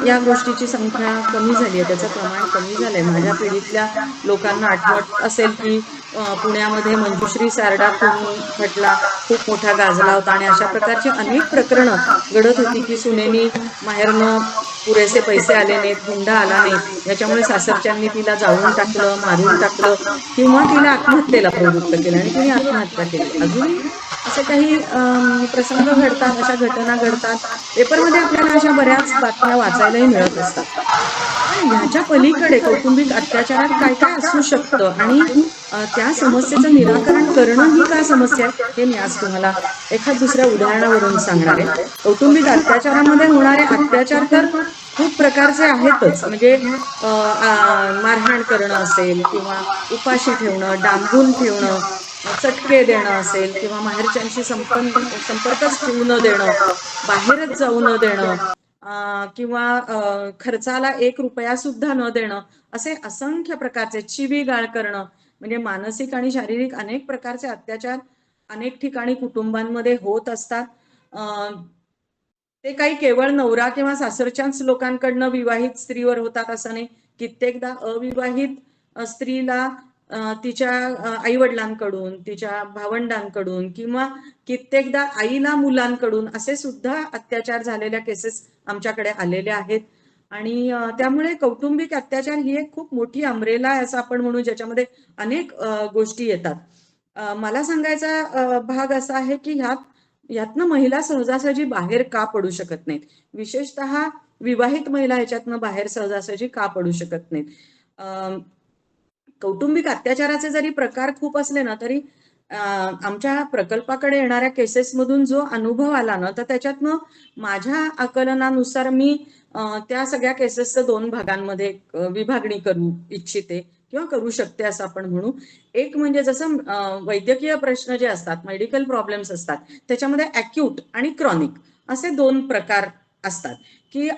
या गोष्टीची संख्या कमी झाली आहे, त्याचं प्रमाण कमी झालंय. माझ्या पिढीतल्या लोकांना आठवत असेल की पुण्यामध्ये मंजुश्री सारडा खून खटला खूप मोठा गाजला होता आणि अशा प्रकारची अनेक प्रकरणं घडत होती की सुनेनी माहेरनं पुरेसे पैसे आले नाहीत, हुंडा आला नाही, याच्यामुळे सासरच्यांनी तिला जाळून टाकलं, मारून टाकलं किंवा तिला आत्महत्येला प्रवृत्त केलं आणि तिने आत्महत्या केली. अजूनही असे काही प्रसंग घडतात, अशा घटना घडतात. पेपरमध्ये आपल्याला अशा बऱ्याच बातम्या वाचायलाही मिळत असतात. पण ह्याच्या पलीकडे कौटुंबिक अत्याचारात काय काय असू शकतं आणि त्या समस्येचं निराकरण करणं ही का समस्या आहे, हे मी आज तुम्हाला एखाद दुसऱ्या उदाहरणावरून सांगणार आहे. कौटुंबिक अत्याचारामध्ये होणारे अत्याचार तर खूप प्रकारचे आहेतच. म्हणजे मारहाण करणं असेल किंवा उपाशी ठेवणं, डांबून ठेवणं, चटके देणं असेल किंवा माहेरच्यांशी संपर्कच ठेवू न देणं, बाहेरच जाऊ न देणं, किंवा खर्चाला 1 रुपया सुद्धा न देणं, असे असंख्य प्रकारचे शिवीगाळ करणं, म्हणजे मानसिक आणि शारीरिक अनेक प्रकारचे अत्याचार अनेक ठिकाणी कुटुंबांमध्ये होत असतात. ते काही केवळ नवरा किंवा सासरच्याच लोकांकडनं विवाहित स्त्रीवर होतात असं नाही. कित्येकदा अविवाहित स्त्रीला तिच्या आई-वडिलांकडून, तिच्या भावंडांकडून किंवा कित्येकदा आईला मुलांकडून असे सुद्धा अत्याचार झालेल्या केसेस आमच्याकडे आलेल्या आहेत. आणि त्यामुळे कौटुंबिक अत्याचार ही एक खूप मोठी अम्ब्रेला आहे असं आपण म्हणू, ज्याच्यामध्ये अनेक गोष्टी येतात. मला सांगायचा भाग असा आहे की यातनं महिला सहजासहजी बाहेर का पडू शकत नाहीत, विशेषतः विवाहित महिला ह्याच्यातनं बाहेर सहजासहजी का पडू शकत नाहीत. कौटुंबिक अत्याचाराचे जरी प्रकार खूप असले ना तरी आमच्या प्रकल्पाकडे येणाऱ्या केसेसमधून जो अनुभव आला ना, तर त्याच्यातनं माझ्या आकलनानुसार मी त्या सगळ्या केसेसचं 2 भागांमध्ये विभागणी करू इच्छिते किंवा करू शकते असं आपण म्हणू. एक म्हणजे जसं वैद्यकीय प्रश्न जे असतात, मेडिकल प्रॉब्लेम्स असतात, त्याच्यामध्ये ॲक्यूट आणि क्रॉनिक असे 2 प्रकार असतात की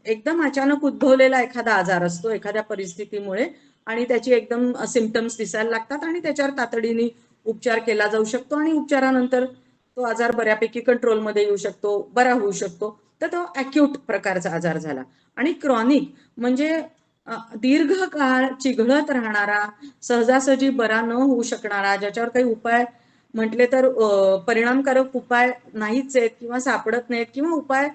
एकदम अचानक उद्भवलेला एखादा आजार असतो एखाद्या परिस्थितीमुळे आणि त्याची एकदम सिम्पटम्स दिसायला लागतात आणि त्याच्यावर तातडीने उपचार केला जाऊ शकतो आणि उपचारानंतर तो आजार बऱ्यापैकी कंट्रोलमध्ये येऊ शकतो, बरा होऊ शकतो. तर तो ॲक्यूट प्रकारचा आजार झाला. आणि क्रॉनिक म्हणजे दीर्घकाळ चिघळत राहणारा, सहजासहजी बरा न होऊ शकणारा, ज्याच्यावर काही उपाय म्हटले तर परिणामकारक उपाय नाहीच आहेत किंवा सापडत नाहीत किंवा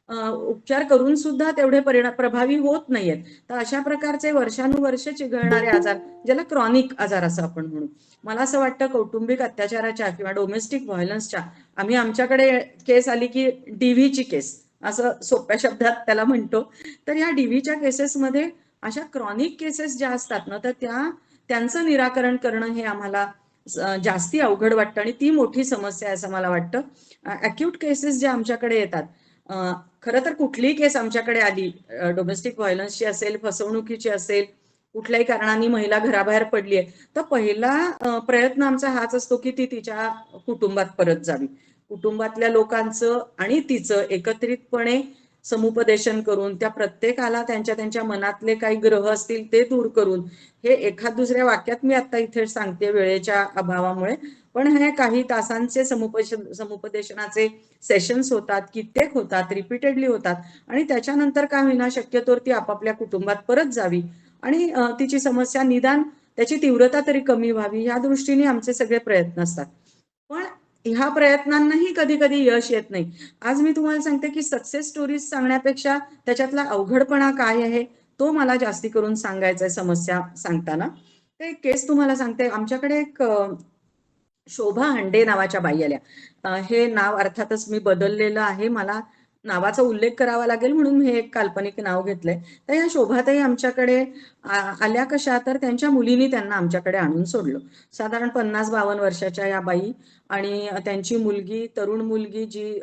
उपचार करून सुद्धा तेवढे प्रभावी होत नाहीयेत. तर अशा प्रकारचे वर्षानुवर्ष चिघळणारे आजार, ज्याला क्रॉनिक आजार असं आपण म्हणू. मला असं वाटतं कौटुंबिक अत्याचाराच्या किंवा डोमेस्टिक व्हायलन्सच्या आम्ही आमच्याकडे केस आली की डीव्हीची केस असं सोप्या शब्दात त्याला म्हणतो. तर या डीव्हीच्या केसेसमध्ये अशा क्रॉनिक केसेस ज्या असतात ना, तर त्यांचं निराकरण करणं हे आम्हाला जास्ती अवघड वाटतं आणि ती मोठी समस्या आहे असं मला वाटतं. ॲक्यूट केसेस ज्या आमच्याकडे येतात, खरं तर कुठलीही केस आमच्याकडे आली, डोमेस्टिक व्हायलन्सची असेल, फसवणुकीची असेल, कुठल्याही कारणाने महिला घराबाहेर पडली आहे, तर पहिला प्रयत्न आमचा हाच असतो की ती तिच्या कुटुंबात परत जावी. कुटुंबातल्या लोकांचं आणि तिचं एकत्रितपणे समुपदेशन करून त्या प्रत्येकाला त्यांच्या त्यांच्या मनातले काही ग्रह असतील ते दूर करून, हे एखाद दुसऱ्या वाक्यात मी आता इथे सांगते वेळेच्या अभावामुळे, पण हे काही तासांचे समुपदेशनाचे सेशन्स होतात, कित्येक होतात, रिपीटेडली होतात आणि त्याच्यानंतर काय होईना शक्यतोवर ती आपापल्या कुटुंबात परत जावी आणि तिची समस्या निदान त्याची तीव्रता तरी कमी व्हावी, या दृष्टीने आमचे सगळे प्रयत्न असतात. पण ह्या प्रयत्नांनाही कधी कधी यश येत नाही. आज मी तुम्हाला सांगते की सक्सेस स्टोरीज सांगण्यापेक्षा त्याच्यातला अवघडपणा काय आहे तो मला जास्ती करून सांगायचा आहे समस्या सांगताना. तर एक केस तुम्हाला सांगते. आमच्याकडे एक शोभा हंडे नावाच्या बाई आल्या. हे नाव अर्थातच मी बदललेलं आहे, मला नावाचा उल्लेख करावा लागेल म्हणून हे एक काल्पनिक नाव घेतलंय. तर या शोभाताई आमच्याकडे आल्या कशा, तर त्यांच्या मुलीनी त्यांना आमच्याकडे आणून सोडलं. साधारण 50-52 वर्षाच्या या बाई आणि त्यांची मुलगी, तरुण मुलगी जी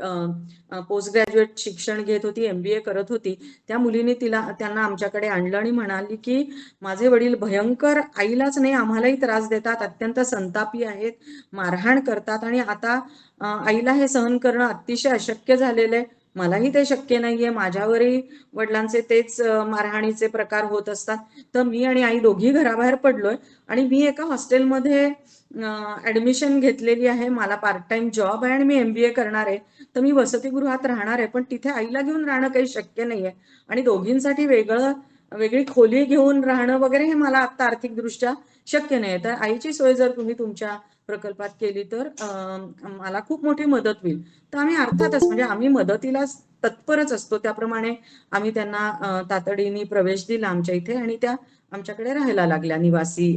पोस्ट ग्रॅज्युएट शिक्षण घेत होती, MBA करत होती, त्या मुलीने त्यांना आमच्याकडे आणलं आणि म्हणाली की माझे वडील भयंकर आईलाच नाही आम्हालाही त्रास देतात, अत्यंत संतापी आहेत, मारहाण करतात आणि आता आईला हे सहन करणं अतिशय अशक्य झालेलं आहे. मलाही ते शक्य नाहीये. माझ्यावरही वडिलांचे तेच मारहाणीचे प्रकार होत असतात. तर मी आणि आई दोघी घराबाहेर पडलोय आणि मी एका हॉस्टेलमध्ये ऍडमिशन घेतलेली आहे. मला पार्ट टाइम जॉब आहे आणि मी MBA करणार आहे. तर मी वसतिगृहात राहणार आहे, पण तिथे आईला घेऊन राहणं काही शक्य नाहीये आणि दोघींसाठी वेगळी खोली घेऊन राहणं वगैरे हे मला आता आर्थिकदृष्ट्या शक्य नाही. तर आईची सोय जर तुम्ही तुमच्या प्रकल्पात केली तर मला खूप मोठी मदत होईल. तर आम्ही अर्थातच म्हणजे आम्ही मदतीला तत्परच असतो. त्याप्रमाणे आम्ही त्यांना तातडीने प्रवेश दिला आमच्या इथे आणि त्या आमच्याकडे राहायला लागल्या निवासी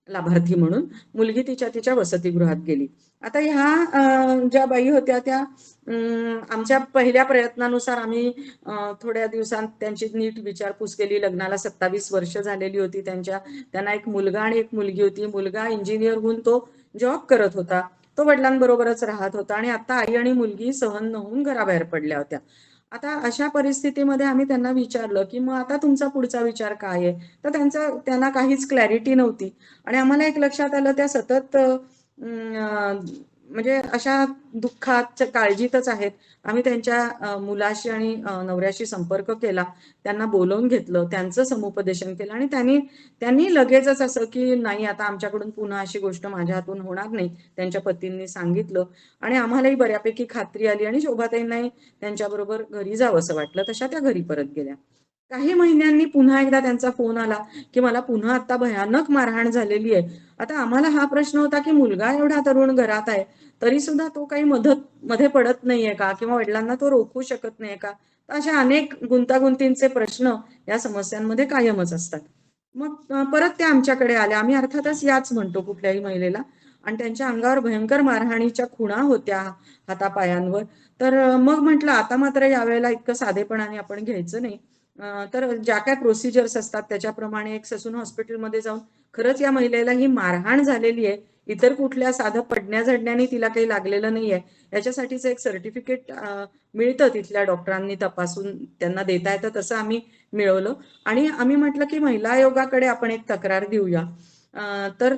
लाभार्थी म्हणून. मुलगी तिच्या वसतिगृहात गेली. आता ह्या ज्या बाई होत्या त्या आमच्या पहिल्या प्रयत्नानुसार आम्ही थोड्या दिवसांत त्यांची नीट विचारपूस केली. लग्नाला 27 वर्ष झालेली होती त्यांच्या. त्यांना एक मुलगा आणि एक मुलगी होती. मुलगा इंजिनियर होऊन तो जॉब करत होता. तो वडिलांबरोबरच राहत होता आणि आता आई आणि मुलगी सहन न होऊन घराबाहेर पडल्या होत्या. आता अशा परिस्थितीमध्ये आम्ही त्यांना विचारलं की मग आता तुमचा पुढचा विचार काय आहे. तर त्यांना काहीच क्लॅरिटी नव्हती आणि आम्हाला एक लक्षात आलं त्या सतत म्हणजे अशा दुःखात काळजीतच आहेत. आम्ही त्यांच्या मुलाशी आणि नवऱ्याशी संपर्क केला, त्यांना बोलवून घेतलं, त्यांचं समुपदेशन केलं आणि त्यांनी लगेचच असं की नाही आता आमच्याकडून पुन्हा अशी गोष्ट माझ्या हातून होणार नाही त्यांच्या पतींनी सांगितलं आणि आम्हालाही बऱ्यापैकी खात्री आली आणि शोभाताईंनाही त्यांच्याबरोबर घरी जावंसं वाटलं. तशा त्या घरी परत गेल्या. काही महिन्यांनी पुन्हा एकदा त्यांचा फोन आला की मला पुन्हा आता भयानक मारहाण झालेली आहे. आता आम्हाला हा प्रश्न होता की मुलगा एवढा तरुण घरात आहे तरी सुद्धा तो काही मध्ये पडत नाहीये का किंवा वडिलांना तो रोखू शकत नाहीये का. तर अशा अनेक गुंतागुंतींचे प्रश्न या समस्यांमध्ये कायमच असतात. मग परत त्या आमच्याकडे आल्या. आम्ही अर्थातच याच म्हणतो कुठल्याही महिलेला आणि त्यांच्या अंगावर भयंकर मारहाणीच्या खुणा होत्या हातापायांवर. तर मग म्हटलं आता मात्र यावेळेला इतकं साधेपणाने आपण घ्यायचं नाही. तर ज्या काय प्रोसिजर्स असतात त्याच्याप्रमाणे एक ससून हॉस्पिटलमध्ये जाऊन खरंच या महिलेला ही मारहाण झालेली आहे, इतर कुठल्या साधं पडण्या झडण्याने तिला काही लागलेलं नाहीये याच्यासाठीचं एक सर्टिफिकेट मिळतं तिथल्या डॉक्टरांनी तपासून त्यांना देता येतं तसं आम्ही मिळवलं आणि आम्ही म्हटलं की महिला आयोगाकडे आपण एक तक्रार देऊया. तर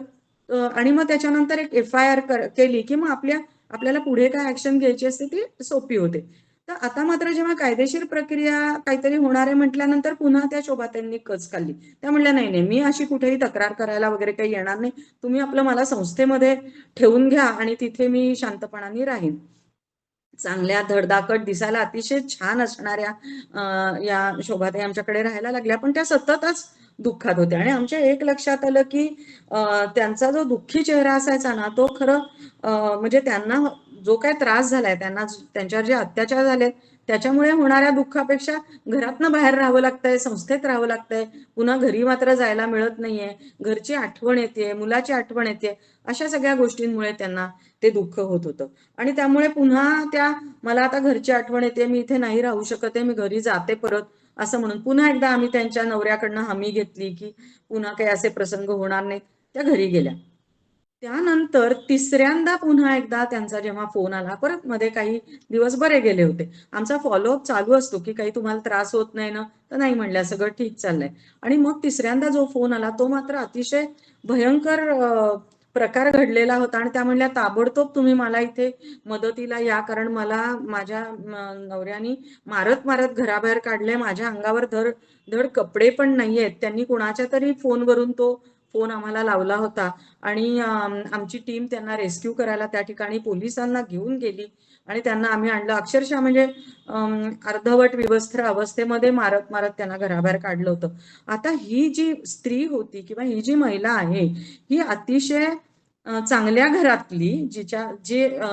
आणि मग त्याच्यानंतर एक FIR केली की मग आपल्याला पुढे काय ऍक्शन घ्यायची असते ती सोपी होते. तर आता मात्र जेव्हा कायदेशीर प्रक्रिया काहीतरी होणार आहे म्हटल्यानंतर पुन्हा त्या शोभाताईंनी कच खाल्ली. त्या म्हणल्या नाही नाही मी अशी कुठेही तक्रार करायला वगैरे काही येणार नाही. तुम्ही आपलं मला संस्थेमध्ये ठेवून घ्या आणि तिथे मी शांतपणाने राहीन. चांगल्या धडधाकट दिसायला अतिशय छान असणाऱ्या या शोभाताई आमच्याकडे राहायला लागल्या पण त्या सततच दुःखात होत्या आणि आमच्या एक लक्षात आलं की त्यांचा जो दुःखी चेहरा असायचा ना तो खरं म्हणजे त्यांना जो काय त्रास झालाय त्यांना त्यांच्यावर जे अत्याचार झाले त्याच्यामुळे होणाऱ्या दुःखापेक्षा घरातनं बाहेर राहावं लागतंय, संस्थेत राहावं लागतंय, पुन्हा घरी मात्र जायला मिळत नाहीये, घरची आठवण येते, मुलाची आठवण येते, अशा सगळ्या गोष्टींमुळे त्यांना ते दुःख होत होतं आणि त्यामुळे पुन्हा त्या मला आता घरची आठवण येते, मी इथे नाही राहू शकत आहे, मी घरी जाते परत असं म्हणून पुन्हा एकदा आम्ही त्यांच्या नवऱ्याकडनं हमी घेतली की पुन्हा काही असे प्रसंग होणार नाहीत. त्या घरी गेल्या. त्यानंतर तिसऱ्यांदा पुन्हा एकदा त्यांचा जेव्हा फोन आला, परत मध्ये काही दिवस बरे गेले होते. आमचा फॉलोअप चालू असतो, की काही तुम्हाला त्रास होत नाही ना? तर नाही म्हणल्या, सगळं ठीक चाललंय. आणि मग तिसऱ्यांदा जो फोन आला, तो मात्र अतिशय भयंकर प्रकार घडलेला होता आणि त्या म्हणल्या, ताबडतोब तुम्ही मला इथे मदतीला या, कारण मला माझ्या नवऱ्यानी मारत घराबाहेर काढले. माझ्या अंगावर धड कपडे पण नाहीयेत. त्यांनी कुणाच्या तरी फोनवरून तो फोन आम्हाला लावला होता आणि आमची टीम त्यांना रेस्क्यू करायला त्या ठिकाणी पोलिसांना घेऊन गेली आणि त्यांना आम्ही आणलं. अक्षरशः म्हणजे अर्धवट विवस्त्र अवस्थेमध्ये मारत त्यांना घराबाहेर काढलं होतं. आता ही जी स्त्री होती किंवा ही जी महिला आहे ही अतिशय चांगल्या घरातली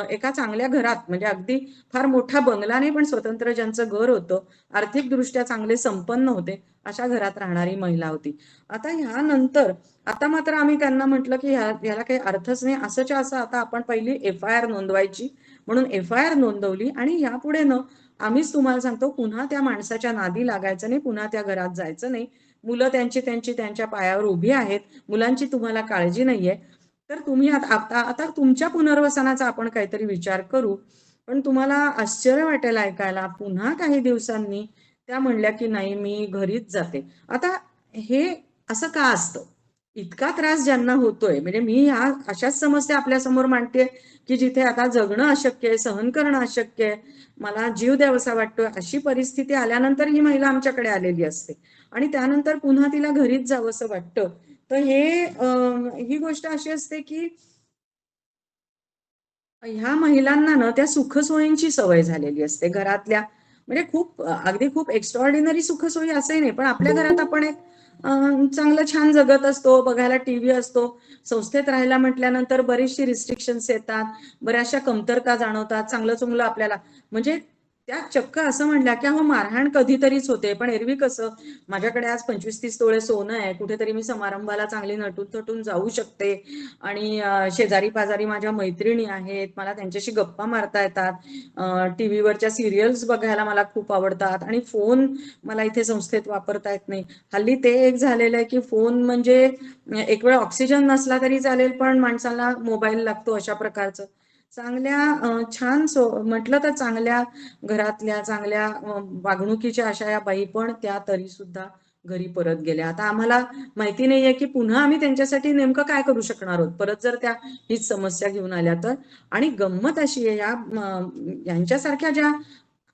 एका चांगल्या घरात म्हणजे अगदी फार मोठा बंगला नाही पण स्वतंत्र ज्यांचं घर होतं, आर्थिकदृष्ट्या चांगले संपन्न होते, अशा घरात राहणारी महिला होती. आता ह्यानंतर आता मात्र आम्ही त्यांना म्हटलं की ह्याला काही अर्थच नाही, असंच्या असं आता आपण पहिली FIR नोंदवायची म्हणून FIR नोंदवली आणि यापुढे आम्हीच तुम्हाला सांगतो पुन्हा त्या माणसाच्या नादी लागायचं नाही, पुन्हा त्या घरात जायचं नाही. मुलं त्यांची त्यांच्या पायावर उभी आहेत, मुलांची तुम्हाला काळजी नाहीये. तर तुम्ही आता तुमच्या पुनर्वसनाचा आपण काहीतरी विचार करू. पण तुम्हाला आश्चर्य वाटेल ऐकायला, पुन्हा काही दिवसांनी त्या म्हणल्या की नाही मी घरीच जाते. आता हे असं का असतं? इतका त्रास ज्यांना होतोय, म्हणजे मी ह्या अशाच समस्या आपल्या समोर मांडते की जिथे आता जगणं अशक्य आहे, सहन करणं अशक्य आहे, मला जीव द्यावासा वाटतोय, अशी परिस्थिती आल्यानंतर ही महिला आमच्याकडे आलेली असते आणि त्यानंतर पुन्हा तिला घरीच जावंसं वाटतं. तर ही गोष्ट अशी असते की ह्या महिलांना ना त्या सुखसोयींची सवय झालेली असते घरातल्या. म्हणजे खूप अगदी खूप एक्स्ट्रॉर्डिनरी सुखसोयी असंही नाही, पण आपल्या घरात आपण एक चांगलं छान जगत असतो, बघायला टीव्ही असतो. संस्थेत राहायला म्हटल्यानंतर बरीचशी रिस्ट्रिक्शन्स येतात, बऱ्याचशा कमतरता जाणवतात, चांगलं चुंगलं आपल्याला म्हणजे त्या चक्क असं म्हणल्या की अहो मारहाण कधीतरीच होते, पण एरवी कसं माझ्याकडे आज 25-30 तोळे सोनं आहे, कुठेतरी मी समारंभाला चांगली नटून थटून जाऊ शकते आणि शेजारी पाजारी माझ्या मैत्रिणी आहेत, मला त्यांच्याशी गप्पा मारता येतात, टीव्हीवरच्या सिरियल्स बघायला मला खूप आवडतात आणि फोन मला इथे संस्थेत वापरता येत नाही. हल्ली ते एक झालेलं आहे की फोन म्हणजे एक वेळ ऑक्सिजन नसला तरी चालेल, पण माणसाला मोबाईल लागतो, अशा प्रकारचं. चांगल्या छान म्हटलं तर चांगल्या घरातल्या चांगल्या वागणुकीच्या अशा या बाई, पण त्या तरी सुद्धा घरी परत गेल्या. आता आम्हाला माहिती नाहीये की पुन्हा आम्ही त्यांच्यासाठी नेमकं काय करू शकणार आहोत, परत जर त्या हीच समस्या घेऊन आल्या तर. आणि गंमत अशी आहे यांच्यासारख्या ज्या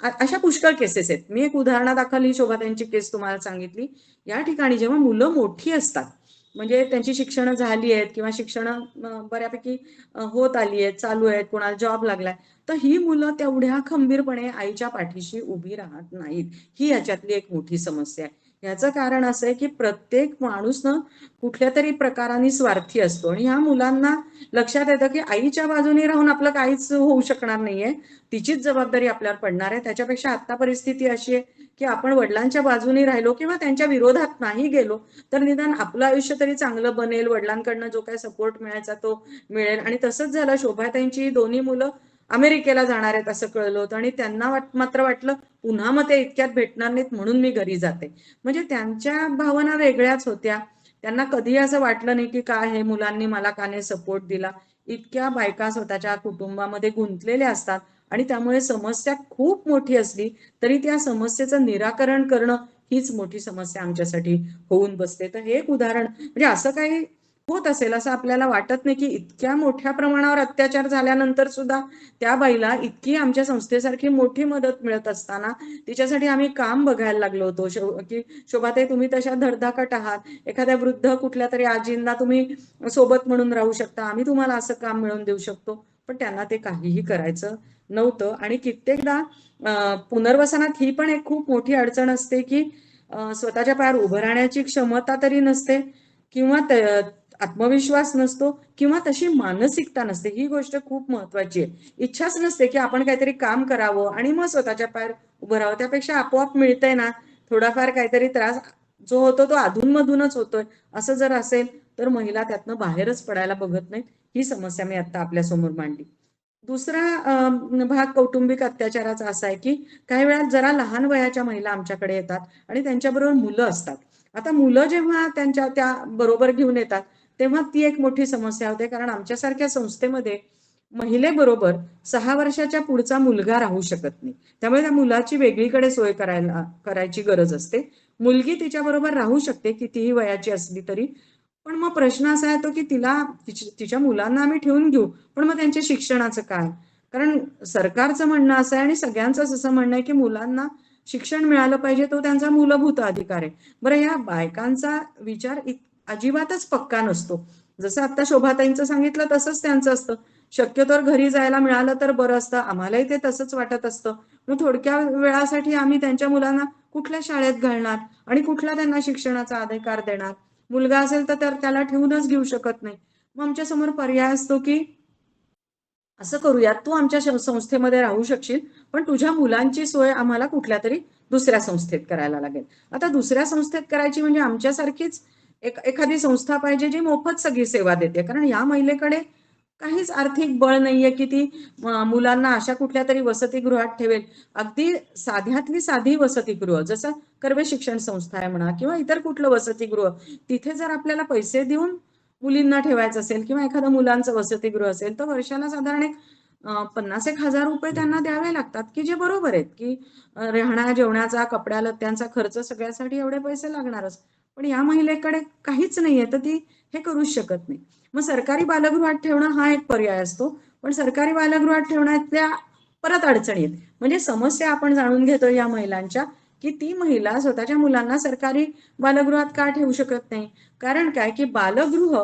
अशा पुष्कळ केसेस आहेत. मी एक उदाहरणादाखल ही शोभाताईंची केस तुम्हाला सांगितली. या ठिकाणी जेव्हा मुलं मोठी असतात, म्हणजे त्यांची शिक्षणं झाली आहेत किंवा शिक्षणं बऱ्यापैकी होत आली आहेत, चालू आहेत, कोणाला जॉब लागलाय, तर ही मुलं तेवढ्या खंबीरपणे आईच्या पाठीशी उभी राहत नाहीत. ही याच्यातली एक मोठी समस्या आहे. याचं कारण असं आहे की प्रत्येक माणूस ना कुठल्या तरी प्रकाराने स्वार्थी असतो आणि ह्या मुलांना लक्षात येतं की आईच्या बाजूने राहून आपलं काहीच होऊ शकणार नाहीये, तिचीच जबाबदारी आपल्यावर पडणार आहे. त्याच्यापेक्षा आता परिस्थिती अशी आहे की आपण वडिलांच्या बाजूने राहिलो किंवा त्यांच्या विरोधात नाही गेलो तर निदान आपलं आयुष्य तरी चांगलं बनेल, वडिलांकडनं जो काही सपोर्ट मिळायचा तो मिळेल. आणि तसंच झालं. शोभाताईंची दोन्ही मुलं अमेरिकेला जाणार आहेत असं कळलं होतं आणि त्यांना मात्र वाटलं पुन्हा मग ते इतक्यात भेटणार नाहीत म्हणून मी घरी जाते. म्हणजे त्यांच्या भावना वेगळ्याच होत्या. त्यांना कधी असं वाटलं नाही की काय हे मुलांनी मला का नाही सपोर्ट दिला. इतक्या बायका स्वतःच्या कुटुंबामध्ये गुंतलेल्या असतात आणि त्यामुळे समस्या खूप मोठी असली तरी त्या समस्येचं निराकरण करणं हीच मोठी समस्या आमच्यासाठी होऊन बसते. तर हे एक उदाहरण, म्हणजे असं काही होत असेल असं आपल्याला वाटत नाही की इतक्या मोठ्या प्रमाणावर अत्याचार झाल्यानंतर सुद्धा त्या बाईला इतकी आमच्या संस्थेसारखी मोठी मदत मिळत असताना तिच्यासाठी आम्ही काम बघायला लागलो होतो. की शोभाताई तुम्ही तशा धडधाकट आहात, एखाद्या वृद्ध कुठल्या तरी आजींना तुम्ही सोबत म्हणून राहू शकता, आम्ही तुम्हाला असं काम मिळवून देऊ शकतो. पण त्यांना ते काहीही करायचं नव्हतं. आणि कित्येकदा पुनर्वसनात ही पण एक खूप मोठी अडचण असते की स्वतःच्या पायावर उभं राहण्याची क्षमता तरी नसते किंवा आत्मविश्वास नसतो किंवा तशी मानसिकता नसते. ही गोष्ट खूप महत्वाची आहे. इच्छाच नसते की आपण काहीतरी काम करावं आणि मग स्वतःच्या पायावर उभं राहावं. त्यापेक्षा आपोआप मिळतंय ना थोडाफार काहीतरी त्रास जो होतो तो अधूनमधूनच होतोय, असं जर असेल तर महिला त्यातनं बाहेरच पडायला बघत नाहीत. ही समस्या मी आता आपल्या समोर मांडली. दुसरा भाग कौटुंबिक अत्याचाराचा असा आहे की काही वेळा जरा लहान वयाच्या महिला आमच्याकडे येतात आणि त्यांच्याबरोबर मुलं असतात. आता मुलं जेव्हा त्यांच्या त्या बरोबर घेऊन येतात तेव्हा ती एक मोठी समस्या होते, कारण आमच्यासारख्या संस्थेमध्ये महिलेबरोबर 6 वर्षाच्या पुढचा मुलगा राहू शकत नाही. त्यामुळे त्या मुलाची वेगळीकडे सोय करायची गरज असते. मुलगी तिच्याबरोबर राहू शकते कितीही वयाची असली तरी. पण मग प्रश्न असा येतो की तिच्या मुलांना आम्ही ठेवून घेऊ, पण मग त्यांच्या शिक्षणाचं काय? कारण सरकारचं म्हणणं असं आहे आणि सगळ्यांचंच असं म्हणणं आहे की मुलांना शिक्षण मिळालं पाहिजे, तो त्यांचा मूलभूत अधिकार आहे. बरं, या बायकांचा विचार अजिबातच पक्का नसतो. जसं आता शोभाताईंचं सांगितलं तसंच त्यांचं असतं. शक्यतोवर घरी जायला मिळालं तर बरं असतं. आम्हालाही ते तसंच वाटत असतं. मग थोडक्या वेळासाठी आम्ही त्यांच्या मुलांना कुठल्या शाळेत घालणार आणि कुठला त्यांना शिक्षणाचा अधिकार देणार? मुलगा असेल तर त्याला ठेवूनच घेऊ शकत नाही. मग आमच्या समोर पर्याय असतो की असं करूयात, तू आमच्या संस्थेमध्ये राहू शकशील, पण तुझ्या मुलांची सोय आम्हाला कुठल्या तरी दुसऱ्या संस्थेत करायला लागेल. आता दुसऱ्या संस्थेत करायची म्हणजे आमच्यासारखीच एखादी संस्था पाहिजे जी मोफत सगळी सेवा देते. कारण या महिलेकडे काहीच आर्थिक बळ नाहीये की ती मुलांना अशा कुठल्या तरी वसतिगृहात ठेवेल. अगदी साध्यातली साधी वसतिगृह, जसं कर्वे शिक्षण संस्था आहे म्हणा किंवा इतर कुठलं वसतिगृह, तिथे जर आपल्याला पैसे देऊन मुलींना ठेवायचं असेल किंवा एखादं मुलांचं वसतिगृह असेल तर वर्षाला साधारण एक 50,000 रुपये त्यांना द्यावे लागतात, की जे बरोबर आहेत की राहण्या जेवणाचा कपड्या लत्त्यांचा खर्च सगळ्यासाठी एवढे पैसे लागणारच. पण या महिलेकडे काहीच नाहीये, तर ती हे करूच शकत नाही. मग सरकारी बालगृहात ठेवणं हा एक पर्याय असतो, पण सरकारी बालगृहात ठेवण्यातल्या परत अडचणी आहेत. म्हणजे समस्या आपण जाणून घेतो या महिलांच्या, की ती महिला स्वतःच्या मुलांना सरकारी बालगृहात का ठेवू शकत नाही? कारण काय, की बालगृह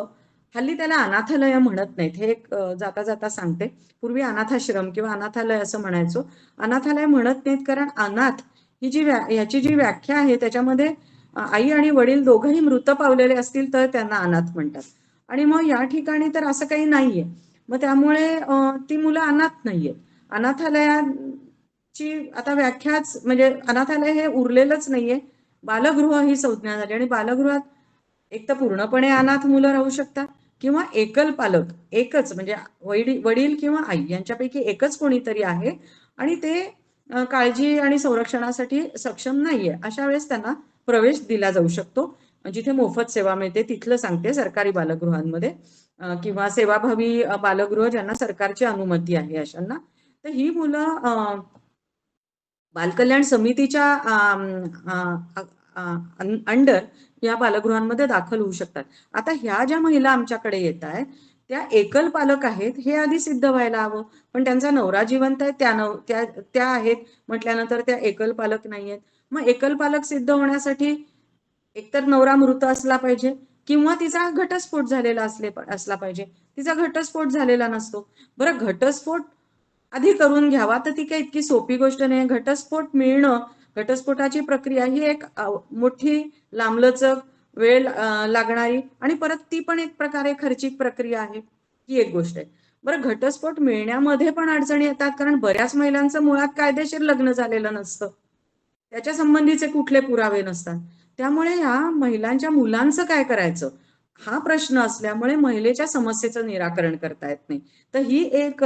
हल्ली त्याला अनाथालय म्हणत नाहीत. हे एक जाता जाता सांगते. पूर्वी अनाथाश्रम किंवा अनाथालय असं म्हणायचो. अनाथालय म्हणत नाहीत कारण अनाथ ही याची जी व्याख्या आहे त्याच्यामध्ये आई आणि वडील दोघंही मृत पावलेले असतील तर त्यांना अनाथ म्हणतात. आणि मग या ठिकाणी तर असं काही नाहीये. मग त्यामुळे ती मुलं अनाथ नाहीयेत. अनाथालयाची आता व्याख्याच म्हणजे अनाथालय हे उरलेलंच नाहीये. बालगृह ही संज्ञा झाली आणि बालगृहात एक तर पूर्णपणे अनाथ मुलं राहू शकतात किंवा एकल पालक एकच म्हणजे वडील किंवा आई यांच्यापैकी एकच कोणीतरी आहे आणि ते काळजी आणि संरक्षणासाठी सक्षम नाहीये. अशा वेळेस त्यांना प्रवेश दिला जाऊ शकतो. जिथे मोफत सेवा मिळते तिथलं सांगते, सरकारी बालगृहांमध्ये किंवा सेवाभावी बालगृह ज्यांना सरकारची अनुमती आहे अशांना. तर ही मुलं बालकल्याण समितीच्या अंडर या बालगृहांमध्ये दाखल होऊ शकतात. आता ह्या ज्या महिला आमच्याकडे येत आहेत त्या एकल पालक आहेत हे आधी सिद्ध व्हायला हवं. पण त्यांचा नवरा जिवंत आहे, त्या आहेत म्हटल्यानंतर त्या एकल पालक नाही आहेत. मग एकल पालक सिद्ध होण्यासाठी एकतर नवरा मृत असला पाहिजे किंवा तिचा घटस्फोट झालेला असला पाहिजे. तिचा घटस्फोट झालेला नसतो. बरं, घटस्फोट आधी करून घ्यावा तर ती काही इतकी सोपी गोष्ट नाही. घटस्फोट मिळणं, घटस्फोटाची प्रक्रिया ही एक मोठी लांबलचक वेळ लागणारी आणि परत ती पण एक प्रकारे खर्चिक प्रक्रिया आहे. ही एक गोष्ट आहे. बरं, घटस्फोट मिळण्यामध्ये पण अडचणी येतात कारण बऱ्याच महिलांचं मुळात कायदेशीर लग्न झालेलं नसतं. त्याच्या संबंधीचे कुठले पुरावे नसतात. त्यामुळे या महिलांच्या मुलांचं काय करायचं हा प्रश्न असल्यामुळे महिलेच्या समस्येचं निराकरण करता येत नाही. तर ही एक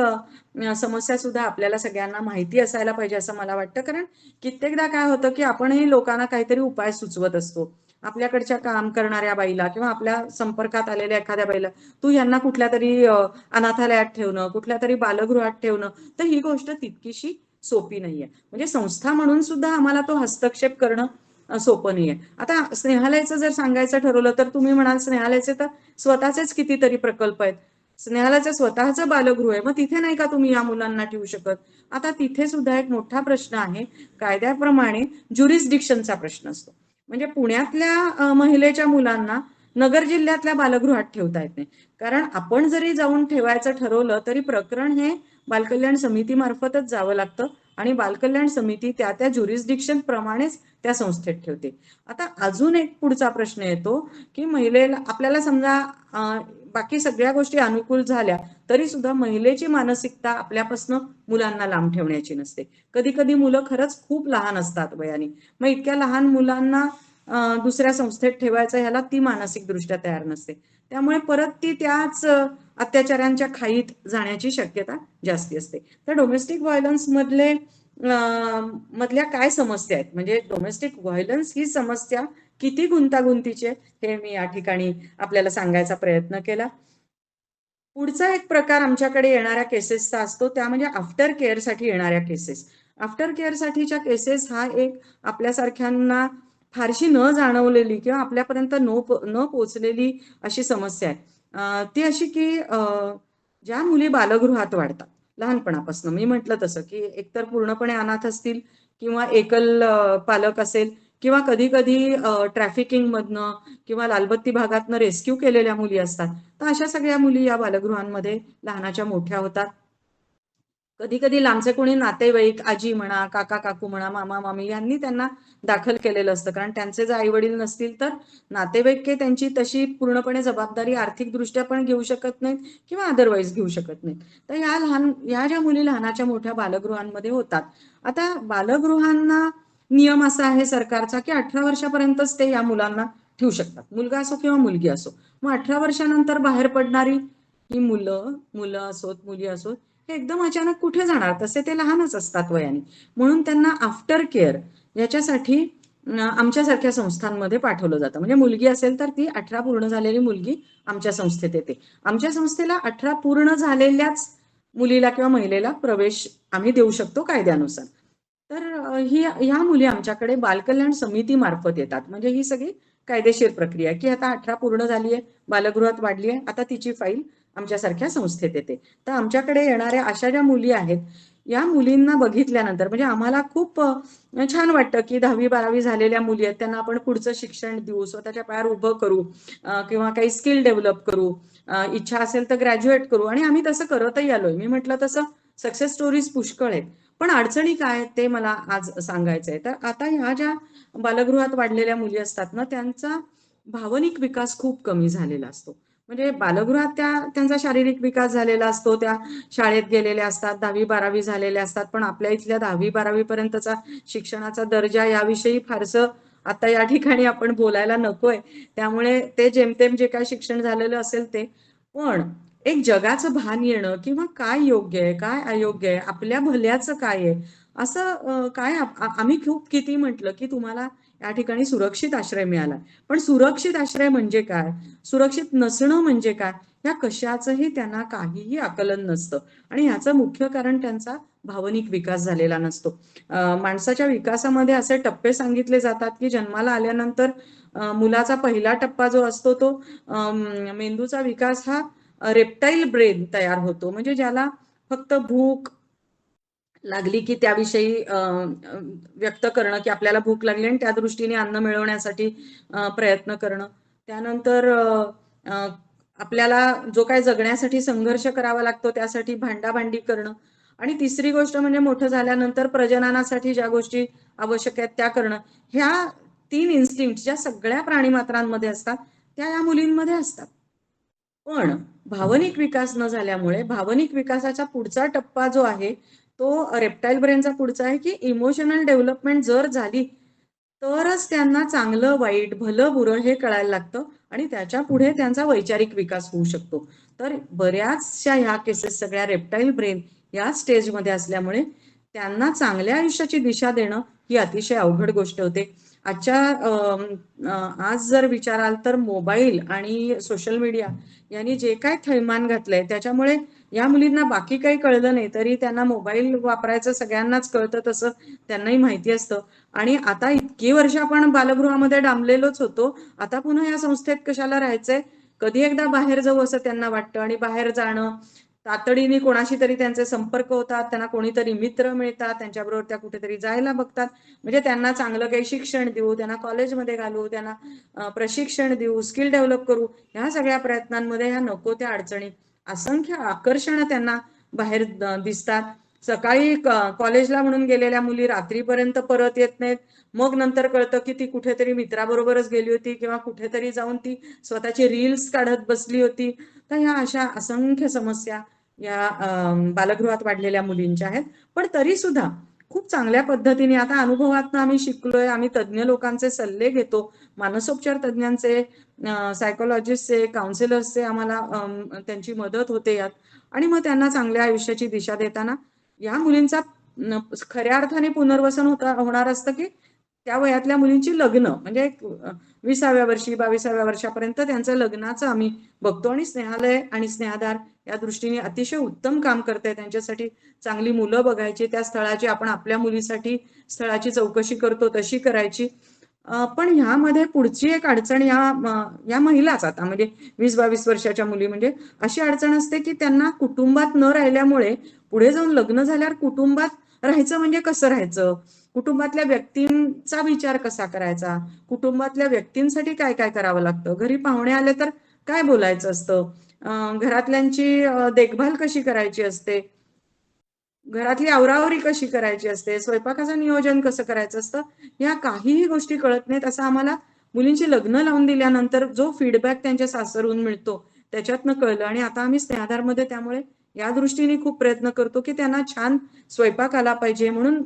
समस्या सुद्धा आपल्याला सगळ्यांना माहिती असायला पाहिजे असं मला वाटतं. कारण कित्येकदा काय होतं की आपणही लोकांना काहीतरी उपाय सुचवत असतो. आपल्याकडच्या काम करणाऱ्या बाईला किंवा आपल्या संपर्कात आलेल्या एखाद्या बाईला, तू यांना कुठल्या तरी अनाथालयात ठेवणं, कुठल्या तरी बालगृहात ठेवणं, तर ही गोष्ट तितकीशी सोपी नाहीये. म्हणजे संस्था म्हणून सुद्धा आम्हाला तो हस्तक्षेप करणं सोपं नाहीये. आता स्नेहालयाचं जर सांगायचं ठरवलं तर तुम्ही म्हणाल स्नेहालयाचे तर स्वतःचेच कितीतरी प्रकल्प आहेत. स्नेहालयाचं स्वतःचं बालगृह आहे, मग तिथे नाही का तुम्ही या मुलांना ठेवू शकत? आता तिथे सुद्धा एक मोठा प्रश्न आहे. कायद्याप्रमाणे ज्युरिस्डिक्शनचा प्रश्न असतो. म्हणजे पुण्यातल्या महिलेच्या मुलांना नगर जिल्ह्यातल्या बालगृहात ठेवता येत नाही. कारण आपण जरी जाऊन ठेवायचं ठरवलं तरी प्रकरण हे बालकल्याण समितीमार्फतच जावं लागतं आणि बालकल्याण समिती त्या त्या ज्युरिस्डिक्शन प्रमाणेच त्या संस्थेत ठेवते. आता अजून एक पुढचा प्रश्न येतो की महिलेला आपल्याला समजा बाकी सगळ्या गोष्टी अनुकूल झाल्या तरी सुद्धा महिलेची मानसिकता आपल्यापासून मुलांना लांब ठेवण्याची नसते. कधी कधी मुलं खरंच खूप लहान असतात वयाने. मग इतक्या लहान मुलांना दुसऱ्या संस्थेत ठेवायचं ह्याला ती मानसिक दृष्ट्या तयार नसते. त्यामुळे परत ती त्याच अत्याचारांच्या खाईत जाण्याची शक्यता जास्ती असते. तर डोमेस्टिक व्हायलन्स मधल्या काय समस्या आहेत, म्हणजे डोमेस्टिक व्हायलन्स ही समस्या किती गुंतागुंतीची आहे हे मी या ठिकाणी आपल्याला सांगायचा प्रयत्न केला. पुढचा एक प्रकार आमच्याकडे येणाऱ्या केसेसचा असतो त्या म्हणजे आफ्टर केअरसाठी येणाऱ्या केसेस. आफ्टर केअरसाठीच्या केसेस हा एक आपल्यासारख्यांना फारशी न जाणवलेली किंवा आपल्यापर्यंत न पोचलेली अशी समस्या आहे. ती अशी की ज्या मुली बालगृहात वाढतात लहानपणापासून, मी म्हटलं तसं की एकतर पूर्णपणे अनाथ असतील किंवा एकल पालक असेल किंवा कधी कधी ट्रॅफिकिंग मधनं किंवा लालबत्ती भागातनं रेस्क्यू केलेल्या मुली असतात. तर अशा सगळ्या मुली या बालगृहांमध्ये लहानाच्या मोठ्या होतात. कधी कधी लांबचे कोणी नातेवाईक, आजी म्हणा, काका काकू म्हणा, मामा मामी यांनी त्यांना दाखल केलेलं असतं. कारण त्यांचे जर आई वडील नसतील तर नातेवाईक काही त्यांची तशी पूर्णपणे जबाबदारी आर्थिकदृष्ट्या पण घेऊ शकत नाहीत किंवा अदरवाईज घेऊ शकत नाहीत. तर या ज्या मुली लहानाच्या मोठ्या बालगृहांमध्ये होतात. आता बालगृहांना नियम असा आहे सरकारचा की 18 वर्षापर्यंतच ते या मुलांना ठेवू शकतात, मुलगा असो किंवा मुलगी असो. मग 18 वर्षानंतर बाहेर पडणारी ही मुलं असोत मुली असोत हे एकदम अचानक कुठे जाणार, तसे ते लहानच असतात वयाने. म्हणून त्यांना आफ्टर केअर याच्यासाठी आमच्यासारख्या संस्थांमध्ये पाठवलं जातं. म्हणजे मुलगी असेल तर ती 18 पूर्ण झालेली मुलगी आमच्या संस्थेत येते. आमच्या संस्थेला 18 पूर्ण झालेल्याच मुलीला किंवा महिलेला प्रवेश आम्ही देऊ शकतो कायद्यानुसार. तर ह्या मुली आमच्याकडे बालकल्याण समिती मार्फत येतात. म्हणजे ही सगळी कायदेशीर प्रक्रिया की आता 18 पूर्ण झाली आहे, बालगृहात वाढली आहे, आता तिची फाईल आमच्यासारख्या संस्थेत येते. तर आमच्याकडे येणाऱ्या अशा ज्या मुली आहेत, या मुलींना बघितल्यानंतर म्हणजे आम्हाला खूप छान वाटतं की 10वी-12वी झालेल्या मुली आहेत, त्यांना आपण पुढचं शिक्षण देऊ, स्वतःच्या पायावर उभं करू, किंवा काही स्किल डेव्हलप करू, इच्छा असेल तर ग्रॅज्युएट करू, आणि आम्ही तसं करतही आलोय. मी म्हटलं तसं सक्सेस स्टोरीज पुष्कळ आहेत. पण अडचणी काय आहेत ते मला आज सांगायचंय. तर आता ह्या ज्या बालगृहात वाढलेल्या मुली असतात ना, त्यांचा भावनिक विकास खूप कमी झालेला असतो. म्हणजे बालगृहात त्यांचा शारीरिक विकास झालेला असतो, त्या शाळेत गेलेल्या असतात, 10वी-12वी झालेल्या असतात, पण आपल्या इथल्या 10वी-12वी पर्यंतचा शिक्षणाचा दर्जा याविषयी फारसं आता या ठिकाणी आपण बोलायला नकोय. त्यामुळे ते जेमतेम जे काय शिक्षण झालेलं असेल ते. पण एक जगाचं भान येणं किंवा काय योग्य आहे, काय अयोग्य आहे, आपल्या भल्याचं काय आहे, असं काय आम्ही खूप किती म्हटलं की तुम्हाला या ठिकाणी सुरक्षित आश्रय मिळाला. पण सुरक्षित आश्रय म्हणजे काय? सुरक्षित नसणं म्हणजे काय? या कशाचंही त्यांना काहीही आकलन नसतं. आणि ह्याचं मुख्य कारण त्यांचा भावनिक विकास झालेला नसतो. माणसाच्या विकासामध्ये असे टप्पे सांगितले जातात की जन्माला आल्यानंतर मुलाचा पहिला टप्पा जो असतो तो मेंदूचा विकास हा रेप्टाईल ब्रेन तयार होतो. म्हणजे ज्याला फक्त भूक लागली की त्याविषयी व्यक्त करणं की आपल्याला भूक लागली आणि त्या दृष्टीने अन्न मिळवण्यासाठी प्रयत्न करणं. त्यानंतर आपल्याला जो काय जगण्यासाठी संघर्ष करावा लागतो त्यासाठी भांडाभांडी करणं. आणि तिसरी गोष्ट म्हणजे मोठं झाल्यानंतर प्रजननासाठी ज्या गोष्टी आवश्यक आहेत त्या करणं. ह्या 3 इन्स्टिंक्ट ज्या सगळ्या प्राणीमात्रांमध्ये असतात त्या या मुलींमध्ये असतात. पण भावनिक विकास न झाल्यामुळे भावनिक विकासाचा पुढचा टप्पा जो आहे तो रेप्टाईल ब्रेनचा पुढचा आहे की इमोशनल डेव्हलपमेंट जर झाली तरच त्यांना चांगलं वाईट भलं बुरं हे कळायला लागतं आणि त्याच्या पुढे त्यांचा वैचारिक विकास होऊ शकतो. तर बऱ्याचशा ह्या केसेस सगळ्या रेप्टाईल ब्रेन या स्टेजमध्ये असल्यामुळे त्यांना चांगल्या आयुष्याची दिशा देणं ही अतिशय अवघड गोष्ट होते. आज जर विचाराल तर मोबाईल आणि सोशल मीडिया यांनी जे काय थैमान घातलंय त्याच्यामुळे या मुलींना बाकी काही कळलं नाही तरी त्यांना मोबाईल वापरायचं सगळ्यांनाच कळतं तसं त्यांनाही माहिती असतं. आणि आता इतकी वर्ष आपण बालगृहामध्ये डांबलेलोच होतो, आता पुन्हा या संस्थेत कशाला राहायचंय, कधी एकदा बाहेर जाऊ असं त्यांना वाटतं. आणि बाहेर जाणं तातडीने कोणाशी तरी त्यांचे संपर्क होतात, त्यांना कोणीतरी मित्र मिळतात, त्यांच्याबरोबर त्या कुठेतरी जायला बघतात. म्हणजे त्यांना चांगलं काही शिक्षण देऊ, त्यांना कॉलेजमध्ये घालू, त्यांना प्रशिक्षण देऊ, स्किल डेव्हलप करू, ह्या सगळ्या प्रयत्नांमध्ये ह्या नको त्या अडचणी, असंख्य आकर्षण त्यांना बाहेर दिसतात. सकाळी कॉलेजला म्हणून गेलेल्या मुली रात्रीपर्यंत परत येत नाहीत. मग नंतर कळतं की ती कुठेतरी मित्राबरोबरच गेली होती किंवा कुठेतरी जाऊन ती स्वतःची रील्स काढत बसली होती. तर ह्या अशा असंख्य समस्या या बालगृहात वाढलेल्या मुलींच्या आहेत. पण तरी सुद्धा खूप चांगल्या पद्धतीने आता अनुभवातनं आम्ही शिकलोय, आम्ही तज्ज्ञ लोकांचे सल्ले घेतो, मानसोपचार तज्ज्ञांचे, सायकोलॉजिस्टचे, काउन्सिलर्सचे आम्हाला त्यांची मदत होते यात. आणि मग त्यांना चांगल्या आयुष्याची दिशा देताना या मुलींचा खऱ्या अर्थाने पुनर्वसन होणार असतं की त्या वयातल्या मुलींची लग्न म्हणजे 20व्या वर्षी 22व्या वर्षापर्यंत त्यांचं लग्नाचं आम्ही बघतो. आणि स्नेहालय आणि स्नेहाधार या दृष्टीने अतिशय उत्तम काम करते. त्यांच्यासाठी चांगली मुलं बघायची, त्या स्थळाची आपण आपल्या मुलीसाठी स्थळाची चौकशी करतो तशी करायची. पण ह्यामध्ये पुढची एक अडचण या महिलाच आता म्हणजे 20-22 वर्षाच्या मुली म्हणजे अशी अडचण असते की त्यांना कुटुंबात न राहिल्यामुळे पुढे जाऊन लग्न झाल्यावर कुटुंबात राहायचं म्हणजे कसं राहायचं, कुटुंबातल्या व्यक्तींचा विचार कसा करायचा, कुटुंबातल्या व्यक्तींसाठी काय काय करावं लागतं, घरी पाहुणे आले तर काय बोलायचं असतं, घरातल्यांची देखभाल कशी करायची असते, घरातली आवरावरी कशी करायची असते, स्वयंपाकाचं नियोजन कसं करायचं असतं, या काहीही गोष्टी कळत नाहीत. असं आम्हाला मुलींची लग्न लावून दिल्यानंतर जो फीडबॅक त्यांच्या सासरहून मिळतो त्याच्यातनं कळलं. आणि आता आम्ही स्नेहाधारमध्ये त्यामुळे या दृष्टीने खूप प्रयत्न करतो की त्यांना छान स्वयंपाक आला पाहिजे म्हणून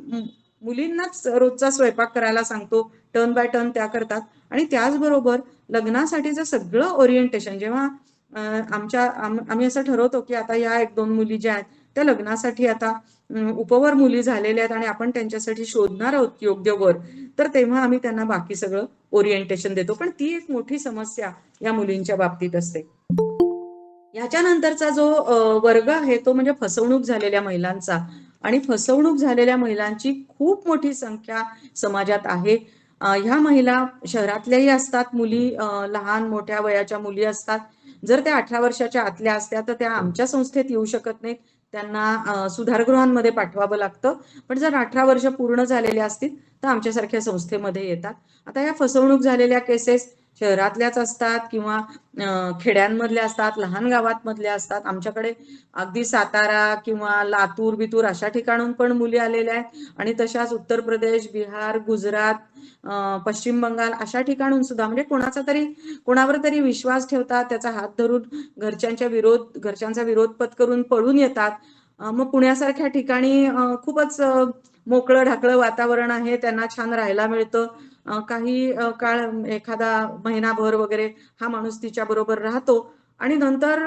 मुलींनाच रोजचा स्वयंपाक करायला सांगतो, टर्न बाय टर्न त्या करतात. आणि त्याचबरोबर लग्नासाठीचं सगळं ओरिएंटेशन जेव्हा आम्ही असं ठरवतो की आता या 1-2 मुली ज्या आहेत त्या लग्नासाठी आता उपवर मुली झालेल्या आहेत आणि आपण त्यांच्यासाठी शोधणार आहोत योग्य वर, तर तेव्हा आम्ही त्यांना बाकी सगळं ओरिएंटेशन देतो. पण ती एक मोठी समस्या या मुलींच्या बाबतीत असते. याच्यानंतरचा जो वर्ग आहे तो म्हणजे फसवणूक झालेल्या महिलांचा. आणि फसवणूक झालेल्या महिलांची खूप मोठी संख्या समाजात आहे. ह्या महिला शहरातल्याही असतात, मुली लहान मोठ्या वयाच्या मुली असतात. जर त्या 18 वर्षाच्या आतल्या असत्या तर त्या आमच्या संस्थेत येऊ शकत नाहीत. त्यांना सुधारगृहांमध्ये पाठवावं लागतं. पण जर 18 वर्ष पूर्ण झालेले असतील तर आमच्यासारख्या संस्थेमध्ये येतात. आता या फसवणूक झालेल्या केसेस शहरातल्याच असतात किंवा खेड्यांमधल्या असतात, लहान गावांमधल्या असतात. आमच्याकडे अगदी सातारा किंवा लातूर बितूर अशा ठिकाणून पण मुली आलेल्या आहेत आणि तशाच उत्तर प्रदेश, बिहार, गुजरात, पश्चिम बंगाल अशा ठिकाणून सुद्धा, म्हणजे कोणावर तरी विश्वास ठेवतात, त्याचा हात धरून घरच्यांचा विरोध पत्करून पळून येतात. मग पुण्यासारख्या ठिकाणी खूपच मोकळं ढाकळं वातावरण आहे, त्यांना छान राहायला मिळतं. काही काळ एखादा महिनाभर वगैरे हा माणूस तिच्या बरोबर राहतो आणि नंतर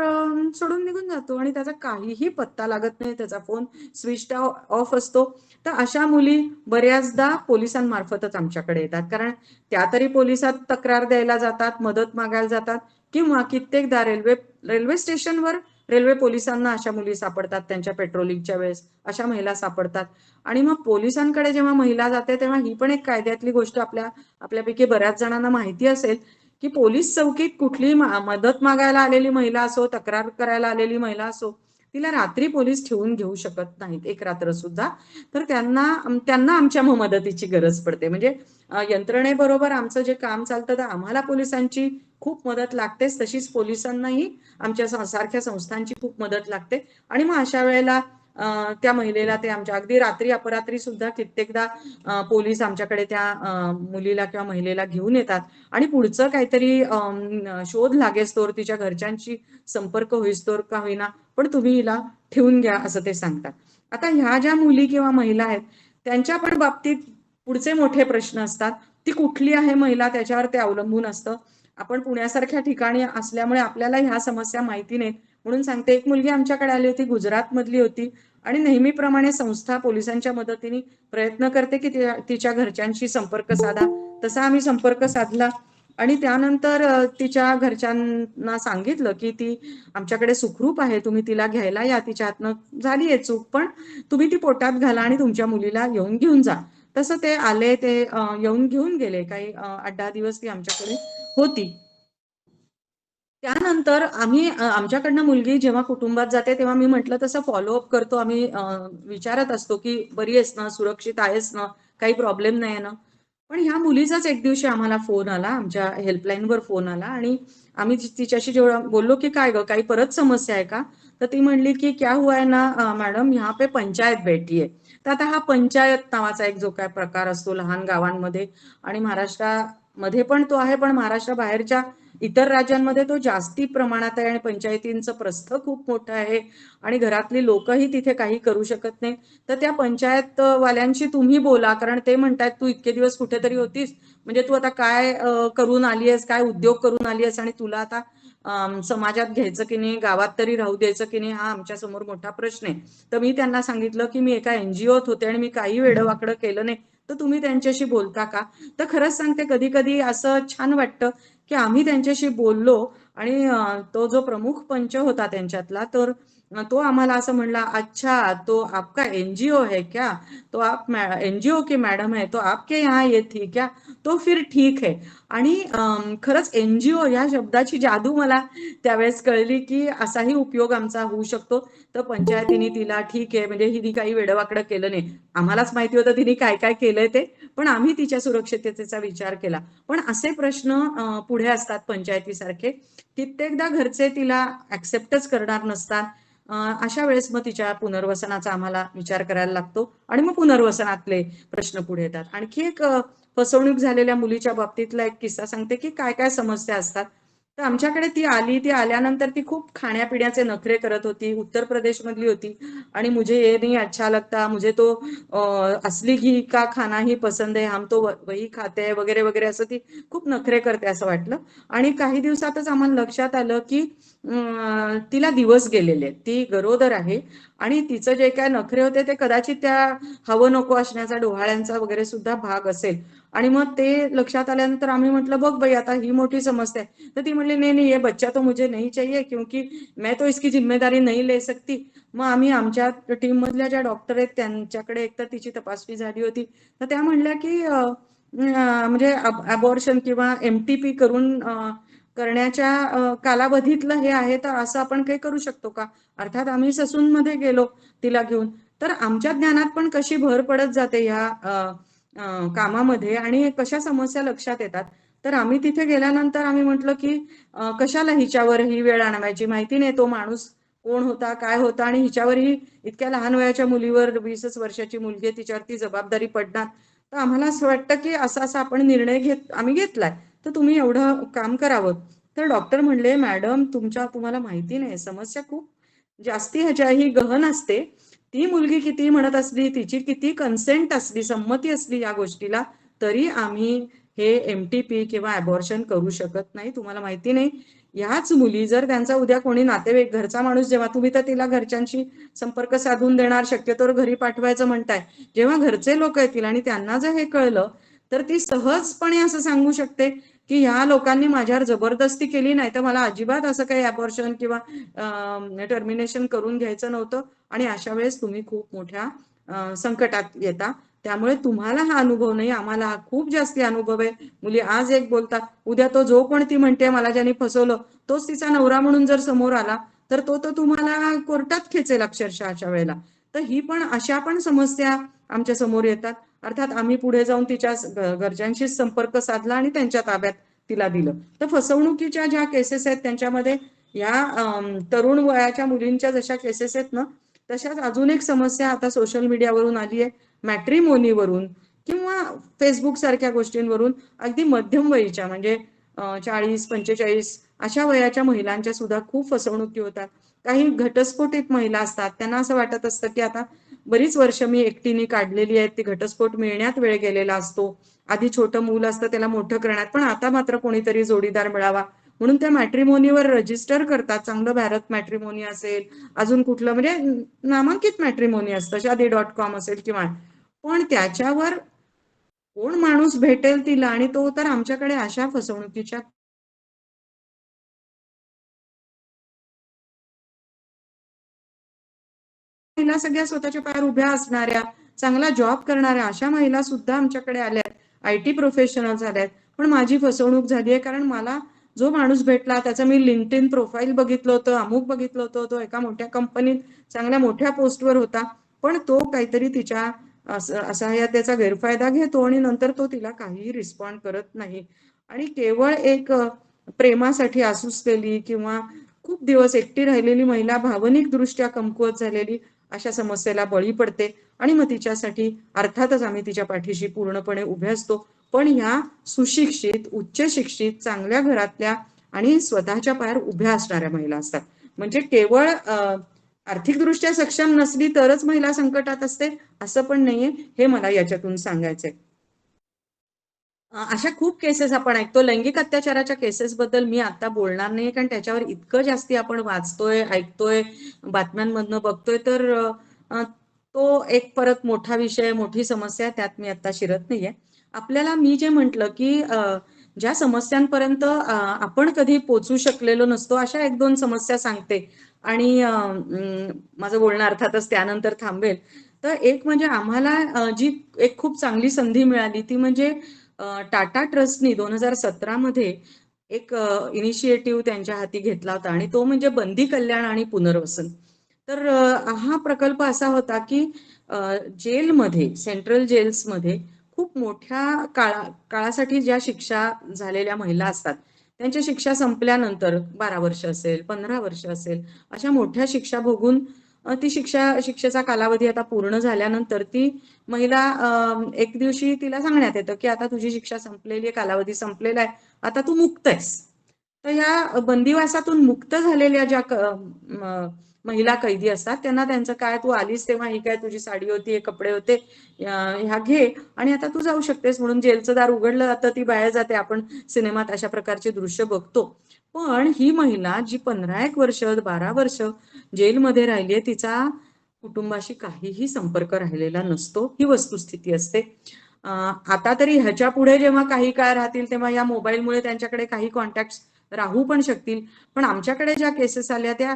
सोडून निघून जातो आणि त्याचा काहीही पत्ता लागत नाही, त्याचा फोन स्विच ऑफ असतो. तर अशा मुली बऱ्याचदा पोलिसांमार्फतच आमच्याकडे येतात, कारण त्या तरी पोलिसात तक्रार द्यायला जातात, मदत मागायला जातात किंवा कित्येकदा रेल्वे स्टेशनवर रेल्वे पोलिसांना अशा मुली सापडतात, त्यांच्या पेट्रोलिंगच्या वेळेस अशा महिला सापडतात. आणि मग पोलिसांकडे जेव्हा महिला जाते तेव्हा ही पण एक कायद्यातली गोष्ट आपल्यापैकी बऱ्याच जणांना माहिती असेल, की पोलीस चौकीत कुठली मदत मागायला आलेली महिला असो, तक्रार करायला आलेली महिला असो, तिला रात्री पोलीस ठेवून घेऊ शकत नाहीत, एक रात्र सुद्धा. तर त्यांना आमच्या मदतीची गरज पडते. म्हणजे यंत्रणेबरोबर आमचं जे काम चालतं तर आम्हाला पोलिसांची खूप मदत लागतेच, तशीच पोलिसांनाही आमच्या सारख्या संस्थांची खूप मदत लागते. आणि मग अशा वेळेला त्या महिलेला ते आमच्या अगदी रात्री अपरात्री सुद्धा कित्येकदा पोलीस आमच्याकडे त्या मुलीला किंवा महिलेला घेऊन येतात आणि पुढचं काहीतरी शोध लागेस्तोवर, तिच्या घरच्यांशी संपर्क होईस्तोवर का होईना, पण तुम्ही हिला ठेवून घ्या असं ते सांगतात. आता ह्या ज्या मुली किंवा महिला आहेत त्यांच्या पण बाबतीत पुढचे मोठे प्रश्न असतात. ती कुठली आहे महिला त्याच्यावर ते अवलंबून असतं. आपण पुण्यासारख्या ठिकाणी असल्यामुळे आपल्याला ह्या समस्या माहिती नाहीत. म्हणून सांगते, एक मुलगी आमच्याकडे आली होती, गुजरात मधली होती आणि नेहमीप्रमाणे संस्था पोलिसांच्या मदतीने प्रयत्न करते की तिच्या घरच्यांशी संपर्क साधा. तसा आम्ही संपर्क साधला आणि त्यानंतर तिच्या घरच्यांना सांगितलं की ती आमच्याकडे सुखरूप आहे, तुम्ही तिला घ्यायला या, तिच्या हातनं झालीये चूक, पण तुम्ही ती पोटात घाला आणि तुमच्या मुलीला येऊन घेऊन जा. तसं ते आले, ते येऊन घेऊन गेले. काही 8-10 दिवस ती आमच्याकडे होती. त्यानंतर आम्ही आमच्याकडनं मुलगी जेव्हा कुटुंबात जाते तेव्हा मी म्हटलं तसं फॉलोअप करतो आम्ही, विचारत असतो की बरी आहेस ना, सुरक्षित आहेस ना, काही प्रॉब्लेम नाही ना. पण ह्या मुलीचाच एक दिवशी आम्हाला फोन आला, आमच्या हेल्पलाईनवर फोन आला आणि आम्ही तिच्याशी जेव्हा बोललो की काय ग, काही परत समस्या आहे का, तर ती म्हणली की क्या हुआ है ना मैडम, यहाँ पे पंचायत बैठी है. तर आता हा पंचायत नावाचा एक जो काय प्रकार असतो लहान गावांमध्ये आणि महाराष्ट्रामध्ये पण तो आहे, पण महाराष्ट्राबाहेरच्या इतर राज्यांमध्ये तो जास्ती प्रमाणात आहे आणि पंचायतींचं प्रस्थ खूप मोठं आहे आणि घरातली लोकही तिथे काही करू शकत नाही. तर त्या पंचायत वाल्यांशी तुम्ही बोला, कारण ते म्हणतात तू इतके दिवस कुठेतरी होतीस, म्हणजे तू आता काय करून आली आहेस, काय उद्योग करून आली आहेस आणि तुला आता समाजात घ्यायचं की नाही, गावात तरी राहू द्यायचं की नाही, हा आमच्या समोर मोठा प्रश्न आहे. तर मी त्यांना सांगितलं की मी एका एनजीओत होते आणि मी काही वेडवाकडं केलं नाही, तर तुम्ही त्यांच्याशी बोलता का. तर खरंच सांगते, कधी कधी असं छान वाटतं की आम्ही त्यांच्याशी बोललो आणि तो जो प्रमुख पंच होता त्यांच्यातला, तर तो आम्हाला असं म्हणला, अच्छा तो आपका एनजीओ है क्या, तो आप एनजीओ की मैडम है, तो आपके यहाँ ये थी क्या, तो फिर ठीक है. आणि खरंच एनजीओ या शब्दाची जादू मला त्यावेळेस कळली की असाही उपयोग आमचा होऊ शकतो. तर पंचायतीने तिला ठीक आहे, म्हणजे हिने काही वेडवाकडं केलं नाही, आम्हालाच माहिती होतं तिने काय काय केलंय ते, पण आम्ही तिच्या सुरक्षिततेचा विचार केला. पण असे प्रश्न पुढे असतात पंचायतीसारखे. कित्येकदा घरचे तिला ऍक्सेप्टच करणार नसतात. अशा वेळेस मग तिच्या पुनर्वसनाचा आम्हाला विचार करायला लागतो आणि मग पुनर्वसनातले प्रश्न पुढे येतात. आणखी एक फसवणूक झालेल्या मुलीच्या बाबतीतला एक किस्सा सांगते की काय काय समस्या असतात. तर आमच्याकडे ती आली, ती आल्यानंतर ती खूप खाण्यापिण्याचे नखरे करत होती. उत्तर प्रदेश मधली होती आणि मुझे ये नहीं अच्छा लगता, मुझे तो असली घी का खाना ही पसंद है, हम तो वही खाते हैं वगैरे वगैरे, असं ती खूप नखरे करते असं वाटलं. आणि काही दिवसातच आम्हाला लक्षात आलं की तिला दिवस गेलेले, ती गरोदर आहे आणि तिचं जे काय नखरे होते ते कदाचित त्या हवं नको असण्याचा, डोहाळ्यांचा वगैरे सुद्धा भाग असेल. आणि मग ते लक्षात आल्यानंतर आम्ही म्हटलं बघ बाई आता ही मोठी समस्या आहे. तर ती म्हणली नाही नाही, ये बच्चा तो मुझे नहीं चाहिए क्योंकि मैं तो इसकी जिम्मेदारी नहीं ले सकती. मग आम्ही आमच्या टीम मधल्या ज्या डॉक्टर आहेत त्यांच्याकडे एकतर तिची तपासणी झाली होती, तर त्या म्हणल्या की म्हणजे अबॉर्शन किंवा MTP करून करण्याच्या कालावधीतलं हे आहे, तर असं आपण काही करू शकतो का? अर्थात आम्ही ससूनमध्ये गेलो तिला घेऊन, तर आमच्या ज्ञानात पण कशी भर पडत जाते ह्या कामामध्ये आणि कशा समस्या लक्षात येतात. तर आम्ही तिथे गेल्यानंतर आम्ही म्हटलं की कशाला हिच्यावर ही वेळ आणवायची, माहिती नाही तो माणूस कोण होता, काय होता, आणि हिच्यावरही इतक्या लहान वयाच्या मुलीवर, 20च वर्षाची मुलगी, तिच्यावरती जबाबदारी पडणार. तर आम्हाला असं वाटतं की असा असा आपण निर्णय आम्ही घेतलाय, तर तुम्ही एवढं काम करावं. तर डॉक्टर म्हणले, मॅडम तुम्हाला माहिती नाही, समस्या खूप जास्ती ह्याच्याही गहन असते. ती मुलगी किती म्हणत असली, तिची किती कन्सेंट असली, संमती असली या गोष्टीला, तरी आम्ही हे MTP किंवा अबॉर्शन करू शकत नाही. तुम्हाला माहिती नाही, ह्याच मुली जर त्यांचा उद्या कोणी नातेवाईक, घरचा माणूस, जेव्हा तुम्ही तर तिला घरच्यांशी संपर्क साधून देणार, शक्यतोवर घरी पाठवायचं म्हणताय, जेव्हा घरचे लोक येतील आणि त्यांना जर हे कळलं, तर ती सहजपणे असं सांगू शकते की ह्या लोकांनी माझ्यावर जबरदस्ती केली, नाही तर मला अजिबात असं काही अबॉर्शन किंवा टर्मिनेशन करून घ्यायचं नव्हतं, आणि अशा वेळेस तुम्ही खूप मोठ्या संकटात येता. त्यामुळे तुम्हाला हा अनुभव नाही, आम्हाला हा खूप जास्ती अनुभव आहे. मुली आज एक बोलतात, उद्या तो जो कोण ती म्हणते मला ज्यांनी फसवलं तोच तिचा नवरा म्हणून जर समोर आला, तर तो तुम्हाला कोर्टात खेचेल अक्षरशः अशा वेळेला. तर ही पण अशा पण समस्या आमच्या समोर येतात. अर्थात आम्ही पुढे जाऊन तिच्या घरच्यांशी संपर्क साधला आणि त्यांच्या ताब्यात तिला दिलं. तर फसवणुकीच्या ज्या केसेस आहेत त्यांच्यामध्ये या तरुण वयाच्या मुलींच्या जशा केसेस आहेत ना, तशाच अजून एक समस्या आता सोशल मीडियावरून आली आहे, मॅट्रिमोनीवरून किंवा फेसबुक सारख्या गोष्टींवरून अगदी मध्यम वयीच्या, म्हणजे 40-45 अशा वयाच्या महिलांच्या सुद्धा खूप फसवणुकी होतात. काही घटस्फोटित महिला असतात, त्यांना असं वाटत असतं की आता बरीच वर्ष मी एकटीने काढलेली आहेत, ती घटस्फोट मिळण्यात वेळ गेलेला असतो. आधी छोटं मूल असतं त्याला मोठं करण्यात, पण आता मात्र कोणीतरी जोडीदार मिळावा म्हणून त्या मॅट्रिमोनीवर रजिस्टर करतात. चांगलं भारत मॅट्रिमोनी असेल, अजून कुठलं म्हणजे नामांकित मॅट्रिमोनी असतं, शादी.com असेल किंवा, पण त्याच्यावर कोण माणूस भेटेल तिला, आणि तो तर आमच्याकडे अशा फसवणुकीच्या महिला, सगळ्या स्वतःच्या पायावर उभ्या असणाऱ्या, चांगला जॉब करणाऱ्या अशा महिला सुद्धा आमच्याकडे आल्यात, IT प्रोफेशनल झाल्यात. पण माझी फसवणूक झाली आहे, कारण मला जो माणूस भेटला त्याचं मी लिंक्डइन प्रोफाईल बघितलं होतं, अमुक बघितलं होतं, तो एका मोठ्या कंपनीत चांगल्या मोठ्या पोस्टवर होता, पण तो काहीतरी तिच्या असहाय्यतेचा गैरफायदा घेतो आणि नंतर तो तिला काहीही रिस्पॉन्ड करत नाही. आणि केवळ एक प्रेमासाठी आसुसलेली किंवा खूप दिवस एकटी राहिलेली महिला, भावनिक दृष्ट्या कमकुवत झालेली, अशा समस्येला बळी पडते. आणि मग तिच्यासाठी अर्थातच आम्ही तिच्या पाठीशी पूर्णपणे उभे असतो. पण ह्या सुशिक्षित, उच्च शिक्षित, चांगल्या घरातल्या आणि स्वतःच्या पायावर उभ्या असणाऱ्या महिला असतात. म्हणजे केवळ आर्थिकदृष्ट्या सक्षम नसली तरच महिला संकटात असते असं पण नाहीये, हे मला याच्यातून सांगायचंय. अशा खूप केसेस आपण ऐकतो. लैंगिक अत्याचाराच्या केसेस बद्दल मी आता बोलणार नाही, कारण त्याच्यावर इतकं जास्ती आपण वाचतोय, ऐकतोय, बातम्यांमधनं बघतोय, तर तो एक परत मोठा विषय, मोठी समस्या, त्यात मी आता शिरत नाहीये. आपल्याला मी जे म्हटलं की ज्या समस्यांपर्यंत आपण कधी पोचू शकलेलो नसतो, अशा 1-2 समस्या सांगते आणि माझं बोलणं अर्थातच त्यानंतर थांबेल. तर एक म्हणजे आम्हाला जी एक खूप चांगली संधी मिळाली ती म्हणजे टाटा ट्रस्टनी 2017 मध्ये एक इनिशिएटिव्ह त्यांच्या हाती घेतला होता, आणि तो म्हणजे बंदी कल्याण आणि पुनर्वसन. तर हा प्रकल्प असा होता की जेलमध्ये, सेंट्रल जेल्समध्ये खूप मोठ्या काळासाठी ज्या शिक्षा झालेल्या महिला असतात, त्यांच्या शिक्षा संपल्यानंतर 12 वर्ष असेल, 15 वर्ष असेल, अशा मोठ्या शिक्षा भोगून ती शिक्षेचा कालावधी आता पूर्ण झाल्यानंतर ती महिला एक दिवशी तिला सांगण्यात येतं की आता तुझी शिक्षा संपलेली आहे, कालावधी संपलेला आहे, आता तू मुक्त आहेस. तर ह्या बंदिवासातून मुक्त झालेल्या ज्या महिला कैदी असतात त्यांना त्यांचं काय, तू आलीस तेव्हा ही काय तुझी साडी होती, हे कपडे होते, ह्या घे आणि आता तू जाऊ शकतेस म्हणून जेलचं दार उघडलं जातं, ती बाहेर जाते. आपण सिनेमात अशा प्रकारचे दृश्य बघतो. पण ही महिला जी 15 वर्ष, 12 वर्ष जेलमध्ये राहिली, तिचा कुटुंबाशी काहीही संपर्क राहिलेला नसतो, ही वस्तुस्थिती असते. आता तरी ह्याच्या पुढे जेव्हा काही काळ राहतील तेव्हा या मोबाईलमुळे त्यांच्याकडे काही कॉन्टॅक्ट राहू पण शकतील. पण आमच्याकडे ज्या केसेस आल्या त्या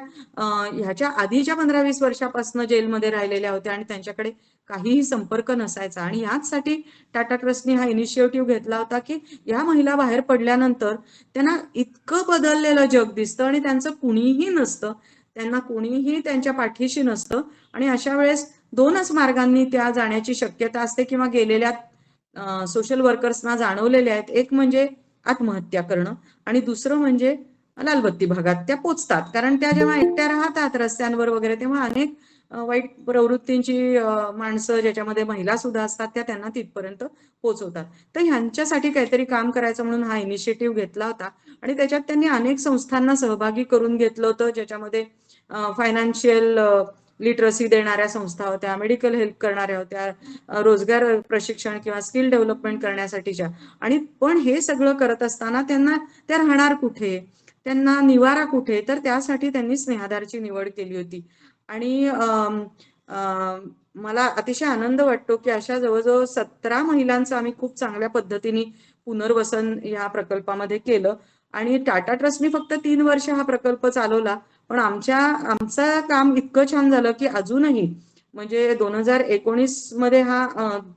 ह्याच्या आधीच्या 15-20 वर्षापासून जेलमध्ये राहिलेल्या होत्या आणि त्यांच्याकडे काहीही संपर्क नसायचा. आणि याचसाठी टाटा ट्रस्टनी हा इनिशिएटिव्ह घेतला होता की या महिला बाहेर पडल्यानंतर त्यांना इतकं बदललेलं जग दिसतं आणि त्यांचं कुणीही नसतं, त्यांना कोणीही त्यांच्या पाठीशी नसतं. आणि अशा वेळेस 2च मार्गांनी त्या जाण्याची शक्यता असते किंवा गेलेल्या सोशल वर्कर्सना जाणवलेले आहेत. एक म्हणजे आत्महत्या करणं आणि दुसरं म्हणजे लालबत्ती भागात त्या पोचतात. कारण त्या जेव्हा एकट्या राहतात रस्त्यांवर वगैरे तेव्हा अनेक वाईट प्रवृत्तींची माणसं ज्याच्यामध्ये महिला सुद्धा असतात त्या त्यांना तिथपर्यंत पोहोचवतात. तर ह्यांच्यासाठी काहीतरी काम करायचं म्हणून हा इनिशिएटिव्ह घेतला होता आणि त्याच्यात त्यांनी अनेक संस्थांना सहभागी करून घेतलं होतं, ज्याच्यामध्ये फायनान्शियल लिटरसी देणाऱ्या संस्था होत्या, मेडिकल हेल्प करणाऱ्या होत्या, रोजगार प्रशिक्षण किंवा स्किल डेव्हलपमेंट करण्यासाठीच्या. आणि पण हे सगळं करत असताना त्यांना त्या राहणार कुठे, त्यांना निवारा कुठे, तर त्यासाठी त्यांनी स्नेहाधारची निवड केली होती. आणि मला अतिशय आनंद वाटतो की अशा जवळजवळ 17 महिलांचं आम्ही खूप चांगल्या पद्धतीने पुनर्वसन या प्रकल्पामध्ये केलं. आणि टाटा ट्रस्टने फक्त 3 वर्ष हा प्रकल्प चालवला, पण आमचं काम इतकं छान झालं की अजूनही म्हणजे 2019 मध्ये हा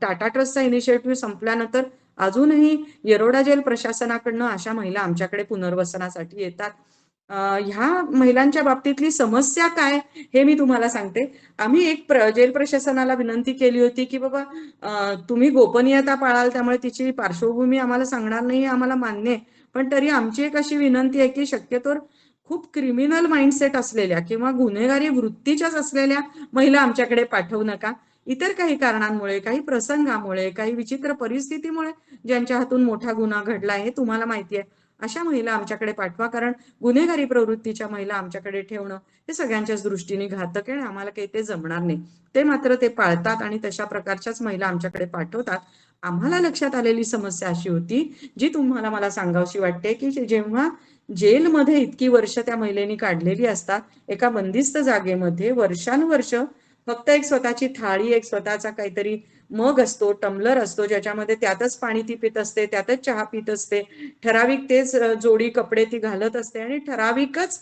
टाटा ट्रस्टचा इनिशिएटिव्ह संपल्यानंतर अजूनही येरोडा जेल प्रशासनाकडनं अशा महिला आमच्याकडे पुनर्वसनासाठी येतात. ह्या महिलांच्या बाबतीतली समस्या काय हे मी तुम्हाला सांगते. आम्ही एक जेल प्रशासनाला विनंती केली होती की बाबा तुम्ही गोपनीयता पाळाल त्यामुळे तिची पार्श्वभूमी आम्हाला सांगणार नाही, आम्हाला मान्य आहे. पण तरी आमची एक अशी विनंती आहे की शक्यतोवर खूप क्रिमिनल माइंडसेट असलेल्या किंवा गुन्हेगारी वृत्तीच्याच असलेल्या महिला आमच्याकडे पाठवू नका. इतर काही कारणांमुळे, काही प्रसंगामुळे, काही विचित्र परिस्थितीमुळे ज्यांच्या हातून मोठा गुन्हा घडला आहे हे तुम्हाला माहिती आहे, अशा महिला आमच्याकडे पाठवा. कारण गुन्हेगारी प्रवृत्तीच्या महिला आमच्याकडे ठेवणं हे सगळ्यांच्याच दृष्टीने घातक आहे, आम्हाला काही ते जमणार नाही. ते मात्र ते पाळतात आणि तशा प्रकारच्याच महिला आमच्याकडे पाठवतात. आम्हाला लक्षात आलेली समस्या अशी होती, जी तुम्हाला मला सांगावीशी वाटते, की जेव्हा जेलमध्ये इतकी वर्ष त्या महिलेनी काढलेली असतात, एका बंदिस्त जागेमध्ये वर्षानुवर्ष फक्त एक स्वतःची थाळी, एक स्वतःचा काहीतरी मग असतो, टम्बलर असतो, ज्याच्यामध्ये त्यातच पाणी ती पित असते, त्यातच चहा पित असते, ठराविक तेच जोडी कपडे ती घालत असते आणि ठराविकच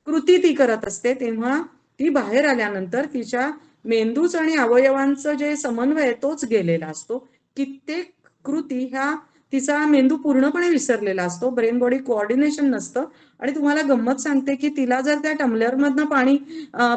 कृती ती करत असते. तेव्हा ती बाहेर आल्यानंतर तिच्या मेंदूच आणि अवयवांचं जे समन्वय तोच गेलेला असतो. कित्येक कृती ह्या तिचा मेंदू पूर्णपणे विसरलेला असतो, ब्रेन बॉडी कोऑर्डिनेशन नसतं. आणि तुम्हाला गंमत सांगते की तिला जर त्या टम्बलरमधनं पाणी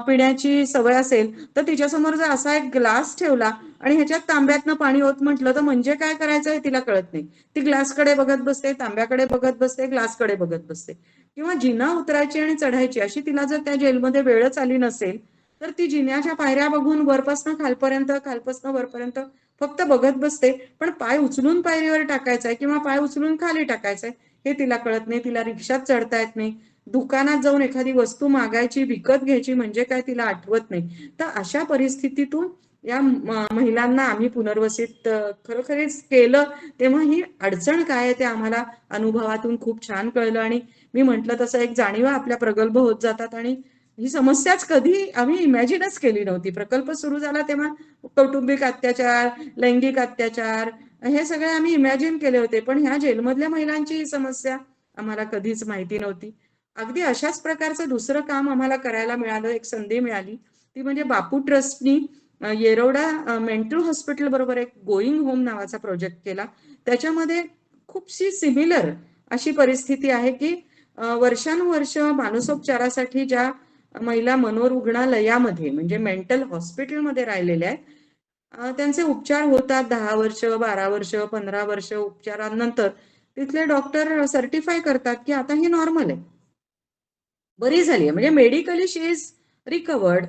पिण्याची सवय असेल तर तिच्यासमोर जर असा एक ग्लास ठेवला आणि ह्याच्यात तांब्यातनं पाणी होत म्हटलं तर म्हणजे काय करायचं हे तिला कळत नाही. ती ग्लासकडे बघत बसते, तांब्याकडे बघत बसते, ग्लासकडे बघत बसते. किंवा जिना उतरायची आणि चढायची अशी तिला जर त्या जेलमध्ये वेळच आली नसेल तर ती जिन्याच्या पायऱ्या बघून वरपासनं खालपर्यंत, खालपासनं वरपर्यंत फक्त बघत बसते. पण पाय उचलून पायरीवर टाकायचाय किंवा पाय उचलून खाली टाकायचाय हे तिला कळत नाही. तिला रिक्षात चढता येत नाही, दुकानात जाऊन एखादी वस्तू मागायची, विकत घ्यायची म्हणजे काय तिला आठवत नाही. तर अशा परिस्थितीतून या महिलांना आम्ही पुनर्वसित खरोखरीच केलं. तेव्हा ही अडचण काय आहे ते आम्हाला अनुभवातून खूप छान कळलं. आणि मी म्हटलं तसं एक जाणीवा आपल्या प्रगल्भ होत जातात. आणि ही समस्याच कधी आम्ही इमॅजिनच केली नव्हती. प्रकल्प सुरू झाला तेव्हा कौटुंबिक अत्याचार, लैंगिक अत्याचार हे सगळे आम्ही इमॅजिन केले होते, पण ह्या जेलमधल्या महिलांची ही समस्या आम्हाला कधीच माहिती नव्हती. अगदी अशाच प्रकारचं दुसरं काम आम्हाला करायला मिळालं, एक संधी मिळाली. ती म्हणजे बापू ट्रस्टनी येरवडा मेंटल हॉस्पिटल बरोबर एक गोईंग होम नावाचा प्रोजेक्ट केला. त्याच्यामध्ये खूपशी सिमिलर अशी परिस्थिती आहे की वर्षानुवर्ष मानसोपचारासाठी ज्या महिला मनोरुग्णालयामध्ये म्हणजे मेंटल हॉस्पिटलमध्ये राहिलेल्या आहेत, त्यांचे उपचार होतात 10 वर्ष, 12 वर्ष, 15 वर्ष उपचारानंतर तिथले डॉक्टर सर्टिफाय करतात की आता ही नॉर्मल आहे, बरी झाली आहे, म्हणजे मेडिकली शी इज रिकवर्ड,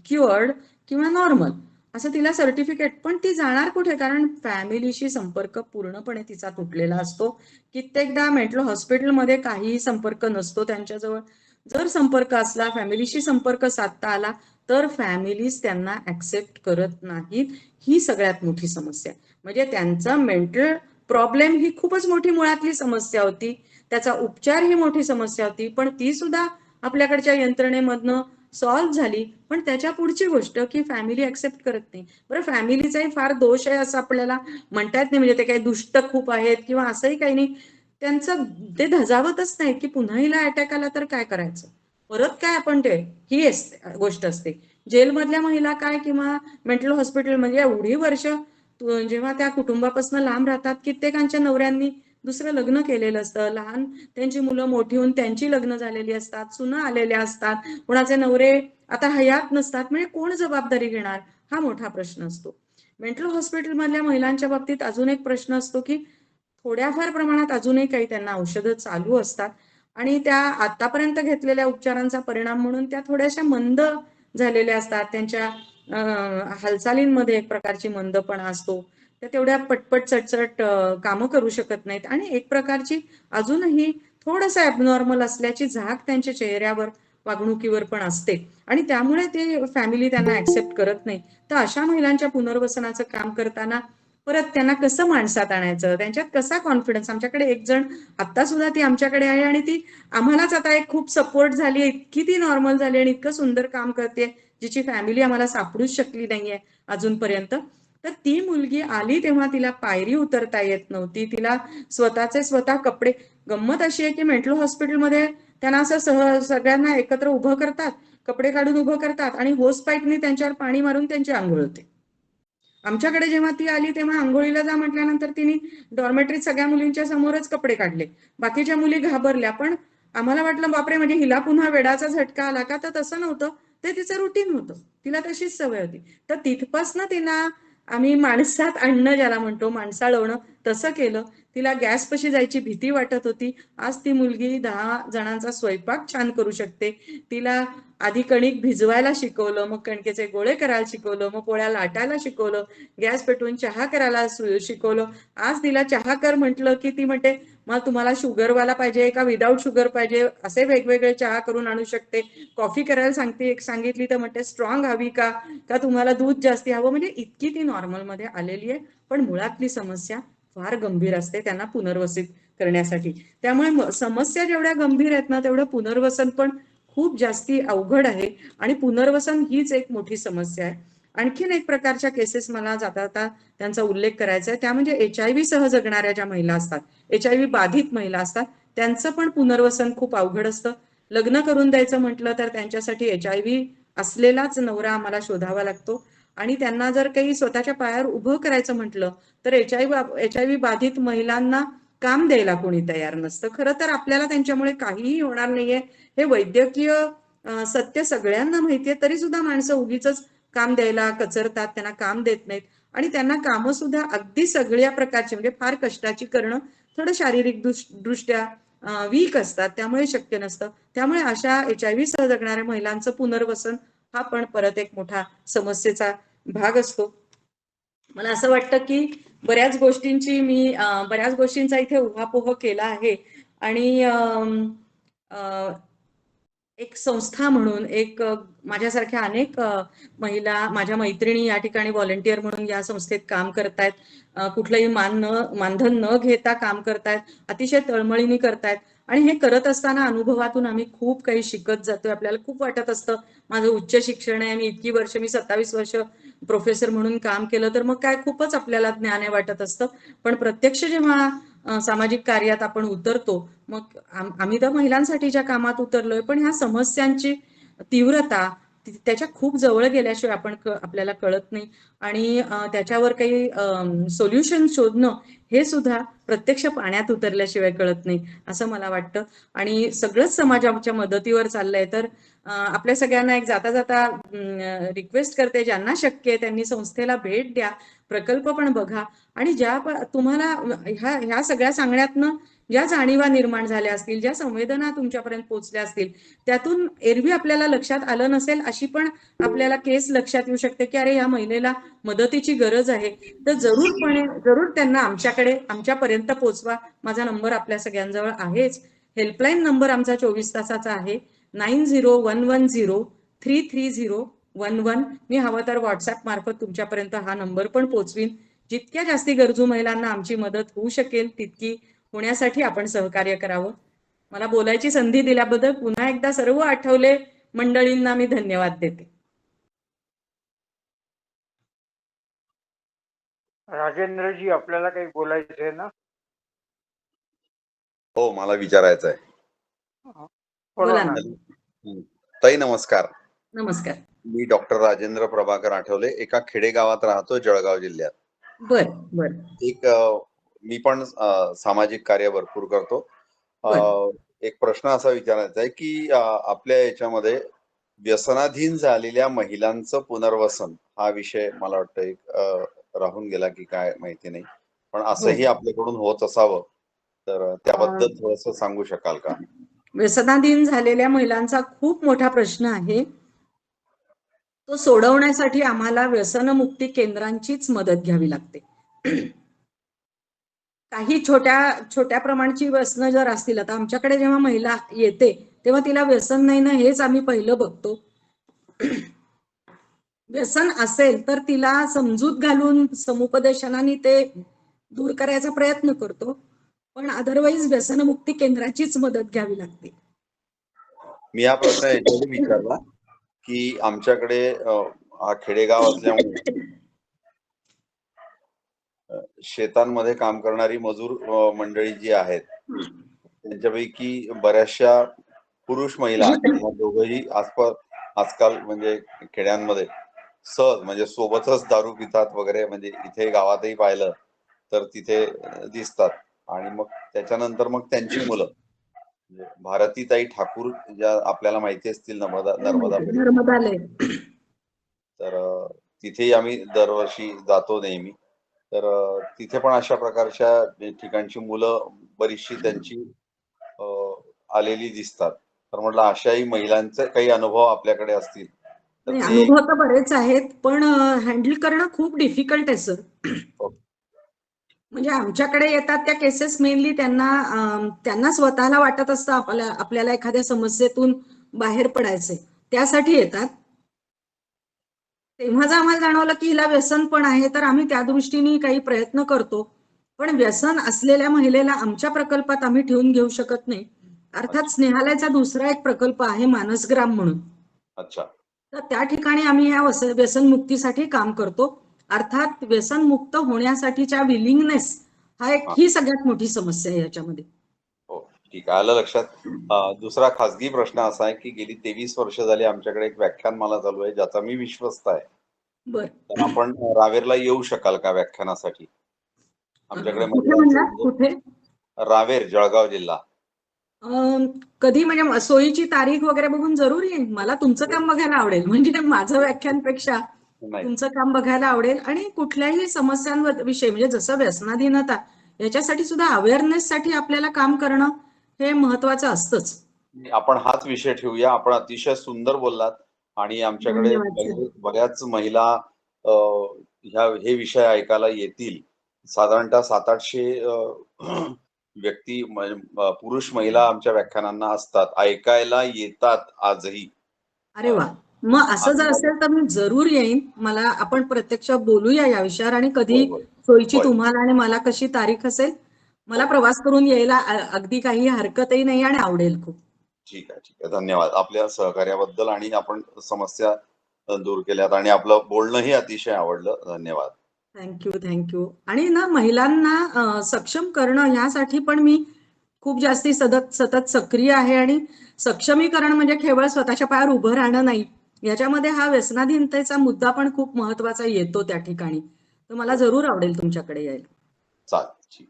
क्युअर्ड किंवा नॉर्मल असं तिला सर्टिफिकेट. पण ती जाणार कुठे, कारण फॅमिलीशी संपर्क पूर्णपणे तिचा तुटलेला असतो. कित्येकदा मेंटल हॉस्पिटलमध्ये काहीही संपर्क नसतो त्यांच्याजवळ. जर संपर्क असला, फॅमिलीशी संपर्क साधता आला तर फॅमिलीज त्यांना ऍक्सेप्ट करत नाहीत. ही सगळ्यात मोठी समस्या. म्हणजे त्यांचा मेंटल प्रॉब्लेम ही खूपच मोठी मुळातली समस्या होती, त्याचा उपचार ही मोठी समस्या होती, पण ती सुद्धा आपल्याकडच्या यंत्रणेमधनं सॉल्व्ह झाली. पण त्याच्या पुढची गोष्ट की फॅमिली ऍक्सेप्ट करत नाही. बरं, फॅमिलीचाही फार दोष आहे असं आपल्याला म्हणता येत नाही, म्हणजे ते काही दुष्ट खूप आहेत किंवा असंही काही नाही. त्यांचं ते धजावतच नाहीत की पुन्हा हिला अटॅक आला तर काय करायचं, परत काय आपण ते, ही गोष्ट असते. जेलमधल्या महिला काय किंवा मेंटल हॉस्पिटल म्हणजे एवढी वर्ष जेव्हा त्या कुटुंबापासून लांब राहतात, कित्येकांच्या नवऱ्यांनी दुसरं लग्न केलेलं असतं, लहान त्यांची मुलं मोठी होऊन त्यांची लग्न झालेली असतात, सुना आलेल्या असतात, कोणाचे नवरे आता हयात नसतात, म्हणजे कोण जबाबदारी घेणार, हा मोठा प्रश्न असतो. मेंटल हॉस्पिटलमधल्या महिलांच्या बाबतीत अजून एक प्रश्न असतो की थोड्याफार प्रमाणात अजूनही काही त्यांना औषधं चालू असतात आणि त्या आतापर्यंत घेतलेल्या उपचारांचा परिणाम म्हणून त्या थोड्याशा मंद झालेल्या असतात, त्यांच्या हालचालींमध्ये एक प्रकारची मंदपणा असतो, त्या तेवढ्या पटपट चटचट कामं करू शकत नाहीत आणि एक प्रकारची अजूनही थोडंसं ॲबनॉर्मल असल्याची झाक त्यांच्या चेहऱ्यावर वागणुकीवर पण असते आणि त्यामुळे ते फॅमिली त्यांना ऍक्सेप्ट करत नाही. तर अशा महिलांच्या पुनर्वसनाचं काम करताना परत त्यांना कसं माणसात आणायचं, त्यांच्यात कसा कॉन्फिडन्स, आमच्याकडे एक जण आता सुद्धा ती आमच्याकडे आहे आणि ती आम्हालाच आता एक खूप सपोर्ट झाली, इतकी ती नॉर्मल झाली आणि इतकं सुंदर काम करते जिची फॅमिली आम्हाला सापडूच शकली नाहीये अजूनपर्यंत. तर ती मुलगी आली तेव्हा तिला पायरी उतरता येत नव्हती, तिला स्वतःचे स्वतः कपडे, गंमत अशी आहे की मेंटल हॉस्पिटलमध्ये त्यांना असं सगळ्यांना एकत्र उभं करतात, कपडे काढून उभं करतात आणि होस पाईपनी त्यांच्यावर पाणी मारून त्यांची आंघोळ होते. आमच्याकडे जेव्हा ती आली तेव्हा आंघोळीला जा म्हटल्यानंतर तिने डॉर्मेटरीत सगळ्या मुलींच्या समोरच कपडे काढले, बाकीच्या मुली घाबरल्या, पण आम्हाला वाटलं बापरे म्हणजे हिला पुन्हा वेडाचा झटका आला का, तर तसं नव्हतं, ते तिचं रुटीन होतं, तिला तशीच सवय होती. तर तिथपासनं तिला आम्ही माणसात आणणं ज्याला म्हणतो, माणसाळवणं, तसं केलं. तिला गॅसपाशी जायची भीती वाटत होती, आज ती मुलगी 10 जणांचा स्वयंपाक छान करू शकते. तिला आधी कणिक भिजवायला शिकवलं, मग कणकेचे गोळे करायला शिकवलं, मग पोळ्या लाटायला शिकवलं, गॅस पेटवून चहा करायला शिकवलं. आज तिला चहा कर म्हटलं की ती म्हणते मग तुम्हाला शुगरवाला पाहिजे का विदाऊट शुगर पाहिजे, असे वेगवेगळे चहा करून आणू शकते. कॉफी करायला सांगितली तर म्हणते स्ट्रॉंग हवी का का तुम्हाला दूध जास्ती हवं, म्हणजे इतकी ती नॉर्मलमध्ये आलेली आहे. पण मुळातली समस्या फार गंभीर असते त्यांना पुनर्वसित करण्यासाठी. त्यामुळे समस्या जेवढ्या गंभीर आहेत ना तेवढं पुनर्वसन पण खूप जास्ती अवघड आहे आणि पुनर्वसन हीच एक मोठी समस्या आहे. आणखीन एक प्रकारच्या केसेस मला जाता त्यांचा उल्लेख करायचा आहे, त्या म्हणजे HIV सह जगणाऱ्या ज्या महिला असतात, HIV बाधित महिला असतात, त्यांचं पण पुनर्वसन खूप अवघड असतं. लग्न करून द्यायचं म्हटलं तर त्यांच्यासाठी HIV असलेलाच नवरा आम्हाला शोधावा लागतो आणि त्यांना जर काही स्वतःच्या पायावर उभं करायचं म्हटलं तर HIV बाधित महिलांना काम द्यायला कोणी तयार नसतं. खरं तर आपल्याला त्यांच्यामुळे काहीही होणार नाहीये हे वैद्यकीय सत्य सगळ्यांना माहितीये, तरी सुद्धा माणसं उगीच काम द्यायला कचरतात, त्यांना काम देत नाहीत आणि त्यांना कामं सुद्धा अगदी सगळ्या प्रकारची म्हणजे फार कष्टाची करणं, थोडं शारीरिक दृष्ट्या वीक असतात, त्यामुळे शक्य नसतं. त्यामुळे अशा HIV सह जगणाऱ्या महिलांचं पुनर्वसन हा पण परत एक मोठा समस्येचा भाग असतो. मला असं वाटतं की बऱ्याच गोष्टींचा इथे उहापोह केला आहे आणि एक संस्था म्हणून माझ्यासारख्या अनेक महिला, माझ्या मैत्रिणी या ठिकाणी व्हॉलेंटियर म्हणून या संस्थेत काम करतायत, कुठलंही मानधन न घेता काम करतायत, अतिशय तळमळीने करतायत आणि हे करत असताना अनुभवातून आम्ही खूप काही शिकत जातोय. आपल्याला खूप वाटत असतं माझं उच्च शिक्षण आहे, मी 27 वर्ष प्रोफेसर म्हणून काम केलं, तर मग काय खूपच आपल्याला ज्ञान आहे वाटत असतं. पण प्रत्यक्ष जेव्हा सामाजिक कार्यात आपण उतरतो, मग आम्ही तर महिलांसाठीच्या कामात उतरलोय, पण ह्या समस्यांची तीव्रता त्याच्या खूप जवळ गेल्याशिवाय आपल्याला कळत नाही आणि त्याच्यावर काही सोल्युशन शोधणं हे सुद्धा प्रत्यक्ष पाण्यात उतरल्याशिवाय कळत नाही असं मला वाटतं. आणि सगळंच समाजाच्या मदतीवर चाललंय, तर आपल्या सगळ्यांना एक जाता जाता रिक्वेस्ट करते, ज्यांना शक्य आहे त्यांनी संस्थेला भेट द्या, प्रकल्प पण बघा आणि तुम्हाला ह्या सगळ्या सांगण्यातनं ज्या जाणीवा निर्माण झाल्या असतील, ज्या संवेदना तुमच्यापर्यंत पोहोचल्या असतील, त्यातून एरवी आपल्याला लक्षात आलं नसेल अशी पण आपल्याला केस लक्षात येऊ शकते की अरे या महिलेला मदतीची गरज आहे, तर जरूर त्यांना आमच्यापर्यंत पोहोचवा. माझा नंबर आपल्या सगळ्यांजवळ आहेच. हेल्पलाईन नंबर आमचा 24 तासाचा आहे, 9011033011. मी हवं तर व्हॉट्सअप मार्फत तुमच्यापर्यंत हा नंबर पण पोहोचवीन. जितक्या जास्ती गरजू महिलांना आमची मदत होऊ शकेल तितकी होण्यासाठी आपण सहकार्य करावं. मला बोलायची संधी दिल्याबद्दल पुन्हा एकदा सर्व आठवले मंडळींना मी धन्यवाद देते. राजेंद्रजी, आपल्याला काही बोलायचं आहे ना? हो, मला विचारायचं आहे. बोला ना. हं. ताई नमस्कार. नमस्कार. मी डॉक्टर राजेंद्र प्रभाकर आठवले एका खेडेगावात राहतो जळगाव जिल्ह्यात. बर बर एक मी पण सामाजिक कार्य भरपूर करतो. बर एक प्रश्न असा विचारायचा आहे की आपल्या याच्यामध्ये व्यसनाधीन झालेल्या महिलांचं पुनर्वसन हा विषय मला वाटतं एक राहून गेला की काय माहिती नाही. पण हो. असंही आपल्याकडून होत असावं, तर त्याबद्दल अं, थोडंसं सांगू शकाल का? व्यसनाधीन झालेल्या महिलांचा खूप मोठा प्रश्न आहे. तो सोडवण्यासाठी आम्हाला व्यसनमुक्ती केंद्रांचीच मदत घ्यावी लागते. काही छोट्या छोट्या प्रमाणची व्यसनं जर असतील, आता आमच्याकडे जेव्हा महिला येते तेव्हा तिला व्यसन नाही ना हेच आम्ही पहिलं बघतो. व्यसन असेल तर तिला समजूत घालून समुपदेशनाने ते दूर करायचा प्रयत्न करतो. पण अदरवाईज व्यसनमुक्ती केंद्राचीच मदत घ्यावी लागते. मी हा प्रश्न याच्यासाठी विचारला की आमच्याकडे हा खेडेगाव असल्यामुळे शेतांमध्ये काम करणारी मजूर मंडळी जी आहेत, त्यांच्यापैकी बऱ्याचशा पुरुष महिला किंवा दोघंही आजकाल म्हणजे खेड्यांमध्ये सहज म्हणजे सोबतच दारू पितात वगैरे, म्हणजे इथे गावातही पाहिलं तर तिथे दिसतात. आणि मग त्याच्यानंतर मग त्यांची मुलं म्हणजे भारतीताई ठाकूर ज्या आपल्याला माहिती असतील, नर्मदा परिवार, नर्मदालय. तर तिथेही आम्ही दरवर्षी जातो नेहमी. तर तिथे पण अशा प्रकारच्या ठिकाणची मुलं बरीचशी त्यांची अ, आलेली दिसतात. तर म्हटलं अशाही महिलांचे काही अनुभव आपल्याकडे असतील तर नाही, ते. अनुभव तर बरेच आहेत, पण हँडल करणं खूप डिफिकल्ट आहे सर. म्हणजे आमच्याकडे येतात त्या केसेस मेनली त्यांना स्वतःला वाटत असतं आपल्याला एखाद्या समस्येतून बाहेर पडायचंय, त्यासाठी येतात. तेव्हा जर आम्हाला जाणवलं की हिला व्यसन पण आहे तर आम्ही त्या दृष्टीने काही प्रयत्न करतो. पण व्यसन असलेल्या महिलेला आमच्या प्रकल्पात आम्ही ठेवून घेऊ शकत नाही. अर्थात अच्छा. स्नेहालयाचा दुसरा एक प्रकल्प आहे मानसग्राम म्हणून. अच्छा. तर त्या ठिकाणी आम्ही या व्यसनमुक्तीसाठी काम करतो. अर्थात व्यसनमुक्त होण्यासाठीच्या विलिंगनेस हा एक हा. ही सगळ्यात मोठी समस्या आहे याच्यामध्ये. हो, ठीक आहे, आलं लक्षात. दुसरा खासगी प्रश्न असा आहे की गेली 23 वर्ष झाली आमच्याकडे एक व्याख्यानमाला चालू आहे ज्याचा मी विश्वस्त आहे. बर. तर आपण रावेरला येऊ शकाल का व्याख्यानासाठी? आमच्याकडे कुठे महिलांचं म्हणला म्हणजे कुठे? रावेर, जळगाव जिल्हा. कधी म्हणजे सोयीची तारीख वगैरे बघून जरूर येईन. मला तुमचं काम बघायला आवडेल, म्हणजे माझं व्याख्यानपेक्षा नाही. तुमचं काम बघायला आवडेल. आणि कुठल्याही समस्यांविषयी म्हणजे जसं व्यसनाधीनता याच्यासाठी सुद्धा अवेअरनेससाठी आपल्याला काम करणं हे महत्वाचं असतंच. आपण हाच विषय ठेवूया. आपण अतिशय सुंदर बोललात आणि आमच्याकडे धन्यवाद सर. बऱ्याच महिला हे विषय ऐकायला येतील. साधारणतः 700-800 व्यक्ती पुरुष महिला आमच्या व्याख्यानांना असतात, ऐकायला येतात आजही. अरे वा. मग असं जर अंदाजे. असेल तर मी जरूर येईन. आपण प्रत्यक्ष बोलूया या विषयावर, आणि कधी होय, होय. सोयीची होय. तुम्हाला आणि मला कशी तारीख असेल, मला हो. प्रवास करून यायला अगदी काही हरकतही नाही आणि आवडेल खूप. ठीक आहे, ठीक आहे. धन्यवाद आपल्या सहकार्याबद्दल, आणि आपण समस्या दूर केल्यात आणि आपलं बोलणंही अतिशय आवडलं. धन्यवाद. थँक्यू. आणि ना महिलांना सक्षम करणं यासाठी पण मी खूप जास्ती सतत सक्रिय आहे. आणि सक्षमीकरण म्हणजे केवळ स्वतःच्या पायावर उभं राहणं नाही, याच्यामध्ये हा व्यसनाधीनतेचा मुद्दा पण खूप महत्वाचा येतो त्या ठिकाणी. तर मला हो, जरूर आवडेल तुमच्याकडे यायला. चालेल. ठीक.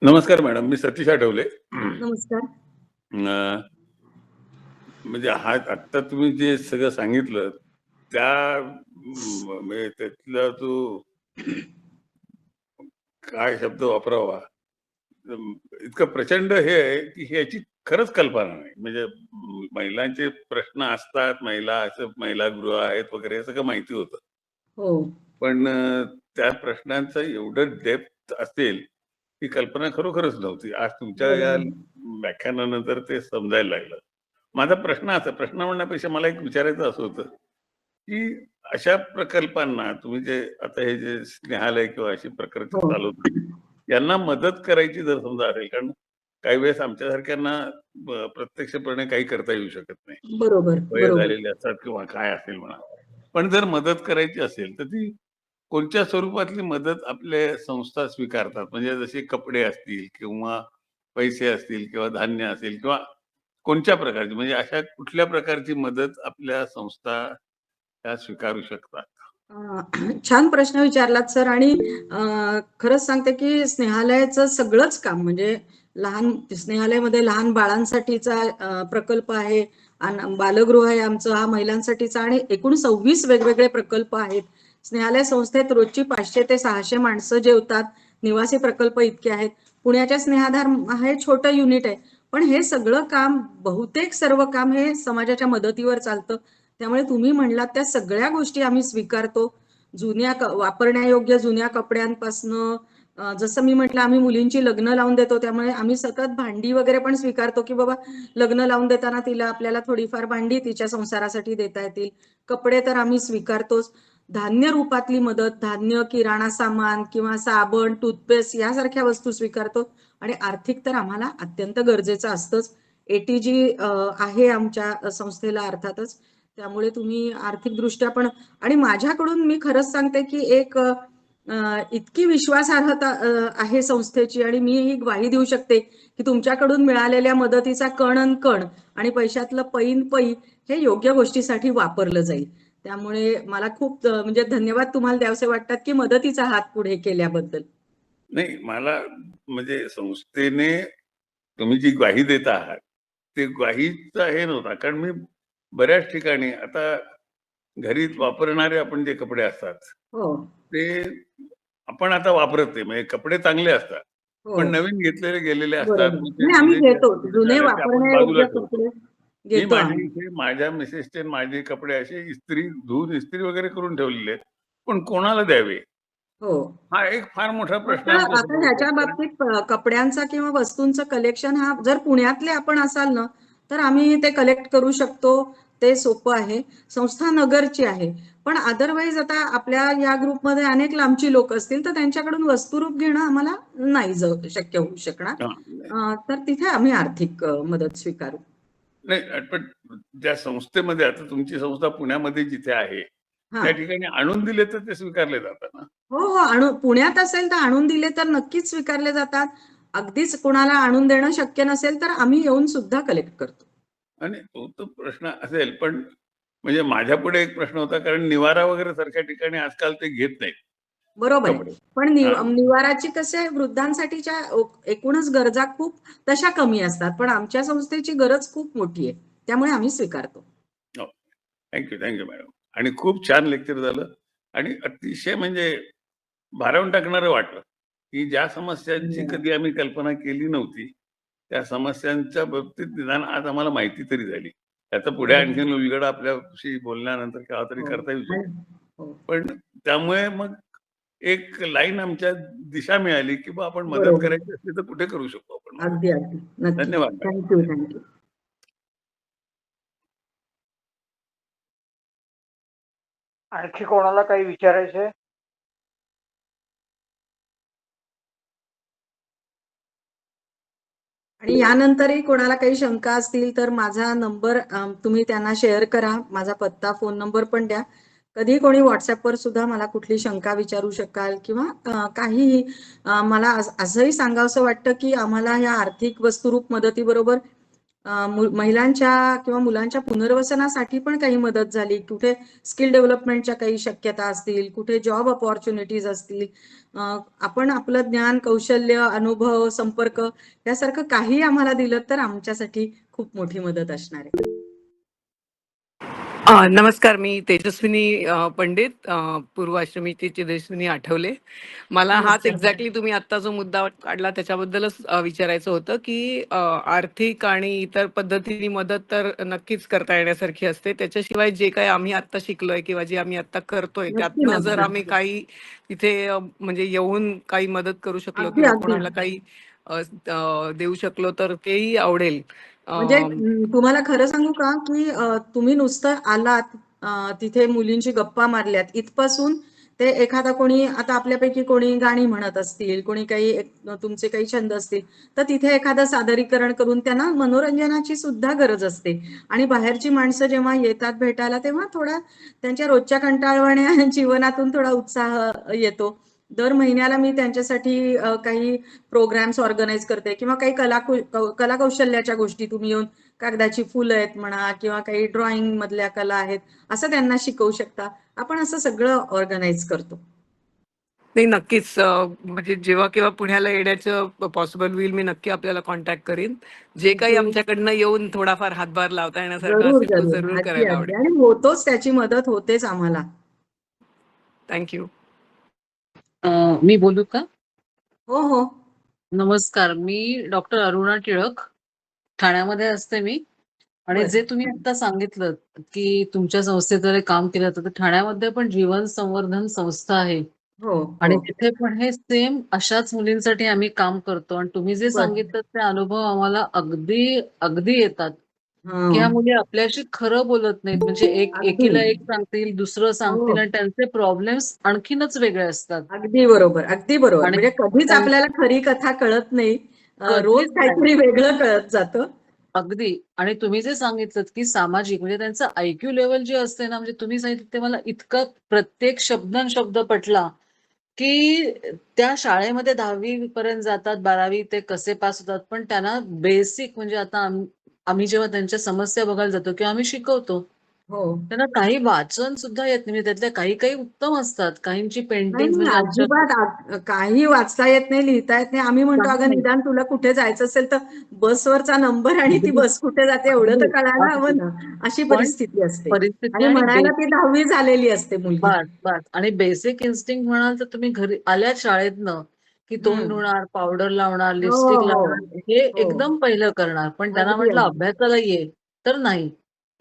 नमस्कार मॅडम, मी सतीश आठवले. नमस्कार. अं, म्हणजे हा आत्ता तुम्ही जे सगळं सांगितलं म्हणजे त्यातला तो काय शब्द वापरावा, इतकं प्रचंड हे आहे की ह्याची खरंच कल्पना नाही. म्हणजे महिलांचे प्रश्न असतात, महिला गृह आहेत वगैरे हे सगळं माहिती होतं. हो. पण त्या प्रश्नांचं एवढं डेप्थ असेल ही कल्पना खरोखरच नव्हती. आज तुमच्या या बरोबर. व्याख्यानानंतर ते समजायला लागलं. माझा प्रश्न म्हणण्यापेक्षा मला एक विचारायचं असं होतं की अशा प्रकल्पांना तुम्ही जे आता हे जे स्नेहालय किंवा अशी प्रकल्प हो. चालवता, यांना मदत करायची जर समजा असेल, कारण काही वेळेस आमच्यासारख्यांना प्रत्यक्षपणे काही करता येऊ शकत नाही, बरोबर. वय झालेले असतात किंवा काय असेल म्हणा. पण जर मदत करायची असेल तर ती कोणत्या स्वरूपातली मदत आपले संस्था स्वीकारतात? म्हणजे जसे कपडे असतील किंवा पैसे असतील किंवा धान्य असेल किंवा कोणत्या प्रकारची, म्हणजे अशा कुठल्या प्रकारची मदत आपल्या संस्था त्या स्वीकारू शकतात? अ, छान प्रश्न विचारलात सर. आणि खरंच सांगते की स्नेहालयाचं सगळंच काम म्हणजे स्नेहालयामध्ये लहान बाळांसाठीचा प्रकल्प आहे, बालगृह आहे आमचं, हा महिलांसाठीचा, आणि एकूण 26 वेगवेगळे प्रकल्प आहेत. स्नेहालय संस्थेत रोजची 500 ते 600 माणसं जेवतात. निवासी प्रकल्प इतके आहेत. पुण्याच्या स्नेहाधार हे छोटं युनिट आहे, पण हे सगळं काम, बहुतेक सर्व काम हे समाजाच्या मदतीवर चालतं. त्यामुळे तुम्ही म्हणलात त्या सगळ्या गोष्टी आम्ही स्वीकारतो. वापरण्यायोग्य जुन्या कपड्यांपासनं, जसं मी म्हटलं, आम्ही मुलींची लग्न लावून देतो, त्यामुळे आम्ही सतत भांडी वगैरे पण स्वीकारतो की बाबा लग्न लावून देताना आपल्याला थोडीफार भांडी तिच्या संसारासाठी देता येतील. कपडे तर आम्ही स्वीकारतोच. धान्य रूपातली मदत, धान्य, किराणा सामान किंवा साबण, टूथपेस्ट यासारख्या वस्तू स्वीकारतो. आणि आर्थिक तर आम्हाला अत्यंत गरजेचं असतंच. ATG आहे आमच्या संस्थेला अर्थातच. त्यामुळे तुम्ही आर्थिकदृष्ट्या पण, आणि माझ्याकडून मी खरंच सांगते की एक इतकी विश्वासार्हता आहे संस्थेची, आणि मी ही ग्वाही देऊ शकते की तुमच्याकडून मिळालेल्या मदतीचा कण आणि पैशातलं पै हे योग्य गोष्टीसाठी वापरलं जाईल. त्यामुळे मला खूप म्हणजे धन्यवाद तुम्हाला द्यावेसे वाटतात की मदतीचा हात पुढे केल्याबद्दल. नाही, मला म्हणजे संस्थेने तुम्ही जी ग्वाही देत आहात, ते ग्वाहीचा हे नव्हता. कारण मी बऱ्याच ठिकाणी आता घरी वापरणारे आपण जे कपडे असतात, हो, ते आपण आता वापरत नाही. म्हणजे कपडे चांगले असतात, हो. पण नवीन घेतलेले गेलेले असतात. बरोबर. मग ते नाही, आम्ही जुने जे घेतो. असतात ते जुने झाले, ते आपण बाजूला वापरण्यायोग्य ठेवतो. कपडे मी घेतो माझ्या आम्ही. इथे माझ्या मिसेसचे माझे कपडे असे धुवून इस्त्री वगैरे करून ठेवलेले आहेत. पण कोणाला द्यावे? हो. हा एक फार मोठा प्रश्न आता आमच्या आता समोर येतो. ह्याच्या कारण बाबतीत कपड्यांचा किंवा वस्तूंचं कलेक्शन, हा जर पुण्यातले आपण असाल ना, तर आम्ही ते कलेक्ट करू शकतो. ते सोपं आहे. संस्था नगरची आहे. पण अदरवाईज आता आपल्या या ग्रुपमध्ये अनेक लांबची लोक असतील, तर त्यांच्याकडून वस्तुरूप घेणं आम्हाला नाही शक्य होऊ शकणार. हां. तर तिथे आम्ही आर्थिक मदत स्वीकारू. नाही, पण ज्या संस्थेमध्ये आता तुमची संस्था पुण्यामध्ये जिथे आहे, हा. त्या ठिकाणी आणून दिले तर ते स्वीकारले जातात ना? हो, हो. पुण्यात असेल तर आणून दिले तर नक्कीच स्वीकारले जातात. अगदीच कोणाला आणून देणं शक्य नसेल तर आम्ही येऊन सुद्धा कलेक्ट करतो. आणि तो तर प्रश्न असेल, पण म्हणजे माझ्यापुढे एक प्रश्न होता, कारण निवारा वगैरे सारख्या ठिकाणी आजकाल ते घेत नाहीत बरोबर आहे. कपडे. पण हां. निवाराची कसे आहे, वृद्धांसाठीच्या एकूणच गरजा खूप तशा कमी असतात. पण आमच्या संस्थेची गरज खूप मोठी आहे. त्यामुळे आम्ही स्वीकारतो. हो. Thank madam. आणि खूप छान लेक्चर झालं आणि अतिशय म्हणजे भारावून टाकणारं वाटलं, की ज्या समस्यांची धन्यवाद. कधी आम्ही कल्पना केली नव्हती, त्या समस्यांच्या बाबतीत निदान आज आम्हाला माहिती तरी झाली. त्याचा पुढे बरोबर. आणखीन उलगडा आपल्याशी बोलल्यानंतर केव्हा तरी हो. करता येऊ आणि शकतो. हो. पण त्यामुळे मग एक लाईन आमच्या दिशा मिळाली, की बा आपण मदत बरोबर. करायची असली तर कुठे करू शकतो आपण मदत. अगदी, अगदी. नक्की. धन्यवाद thank you, madam. Thank you. आणखी कोणाला काही विचारायचंय? आणि यानंतरही कोणाला काही शंका असतील तर माझा नंबर तुम्ही त्यांना शेअर करा. माझा पत्ता, फोन नंबर पण द्या. कधीही कोणी WhatsAppवर सुद्धा मला कुठली शंका विचारू शकाल किंवा काहीही. मला असंही सांगावसं वाटतं की आम्हाला ह्या आर्थिक वस्तुरूप मदतीबरोबर महिलांच्या किंवा मुलांच्या पुनर्वसनासाठी पण काही मदत झाली. कुठे स्किल डेव्हलपमेंटच्या काही शक्यता असतील, कुठे जॉब अपॉर्च्युनिटीज असतील, आपण आपलं ज्ञान, कौशल्य, अनुभव, संपर्क यासारखं काही आम्हाला दिलं तर आमच्यासाठी खूप मोठी मदत असणार आहे. नमस्कार, मी तेजस्विनी पंडित, पूर्व आश्रमीची तेजस्विनी आठवले. मला हाच नमस्कार. एक्झॅक्टली तुम्ही आत्ता जो मुद्दा काढला त्याच्याबद्दलच विचारायचं होतं, की आर्थिक आणि इतर पद्धतीने मदत तर नक्कीच करता येण्यासारखी असते. त्याच्याशिवाय जे काही आम्ही आत्ता शिकलोय किंवा जे आम्ही आत्ता करतोय, नक्की त्यातनं ना. जर आम्ही काही तिथे म्हणजे येऊन काही मदत करू शकलो अगदी, किंवा अगदी. कोणाला काही देऊ शकलो तर तेही आवडेल. म्हणजे तुम्हाला खरं सांगू का की तुम्ही नुसतं आलात, तिथे मुलींची गप्पा मारल्यात, इथपासून ते एखादा कोणी आता आपल्यापैकी कोणी गाणी म्हणत असतील, कोणी काही तुमचे काही छंद असतील, तर तिथे एखादं सादरीकरण करून त्यांना मनोरंजनाची सुद्धा गरज असते. आणि बाहेरची माणसं जेव्हा येतात भेटायला, तेव्हा थोडा त्यांच्या रोजच्या कंटाळवाण्या जीवनातून थोडा उत्साह येतो. दर महिन्याला मी त्यांच्यासाठी काही प्रोग्राम्स ऑर्गनाईज करते किंवा काही कलाकौशल्याच्या गोष्टी तुम्ही येऊन कागदाची फुलं आहेत म्हणा किंवा काही ड्रॉइंग मधल्या कला आहेत, असं त्यांना शिकवू शकता. आपण असं सगळं ऑर्गनाईज करतो. नाही, नक्कीच. म्हणजे जेव्हा केव्हा पुण्याला येण्याचं पॉसिबल होईल, मी नक्की आपल्याला कॉन्टॅक्ट करीन. जे काही अगदी आमच्याकडनं येऊन थोडाफार हातभार लावता येण्यासारखं जरूर, असेल, तो जरूर. जरूर अगदी, करायला अगदी. आवडेल. आणि होतोच, त्याची मदत होतेच आम्हाला. थँक्यू. मी बोलू का? हो, हो. नमस्कार. मी डॉक्टर अरुणा टिळक, ठाण्यामध्ये असते मी. आणि बरं. जे तुम्ही आता सांगितलं की तुमच्या संस्थेद्वारे काम केलं जातं, तर ठाण्यामध्ये पण जीवन संवर्धन संस्था आहे हो, आणि हो. तिथे पण हे सेम अशाच मुलींसाठी आम्ही काम करतो. आणि तुम्ही जे बरं. सांगितलं ते अनुभव आम्हाला अगदी अगदी येतात, की ह्या हां. मुली आपल्याशी खरं बोलत नाहीत. म्हणजे अगदी. एकीला एक सांगतील, दुसरं सांगतील हो. आणि त्यांचे प्रॉब्लेम्स आणखीनच वेगळे असतात. अगदी बरोबर, अगदी बरोबर. आणि म्हणजे कधीच त्यां- आपल्याला खरी कथा कळत नाही. रोज कधीच नाही. काहीतरी वेगळं कळत जातं. अगदी. आणि तुम्ही जे सांगितलं की सामाजिक म्हणजे त्यांचं आयक्यू लेव्हल जे असते ना, म्हणजे तुम्ही सांगितलं ते मला इतकं प्रत्येक शब्द पटला, की त्या शाळेमध्ये 10वी पर्यंत जातात, 12वी ते कसे पास होतात, पण त्यांना बेसिक म्हणजे आता आम्ही जेव्हा त्यांच्या समस्या बघायला जातो किंवा आम्ही शिकवतो, हो. त्यांना काही वाचन सुद्धा येत नाही. म्हणजे त्यातल्या काही काही उत्तम असतात, काहींची नाही, पेंटिंग नाही, म्हणजे आमच्या अजिबात काही वाचता येत नाही, लिहिता येत नाही. आम्ही म्हणतो, काही अगं नाही. निदान तुला कुठे जायचं असेल तर बसवरचा नंबर आणि ती अगदी बस कुठे जाते एवढं तर अगदी कळायला हवं अगदी ना. अशी पण परिस्थिती असते. परिस्थिती आणि आणि म्हणायला ती 10वी झालेली असते मुलगी. बस बस आणि बेसिक इन्स्टिंक्ट म्हणाल तर तुम्ही घरी आल्या शाळेतनं की तोंड हं. धुणार, पावडर लावणार, हो, लिपस्टिक हो. लावणार, हे हो. एकदम पहिलं करणार. पण त्यांना अगदी, म्हटलं अगदी. अभ्यासाला ये, तर नाही.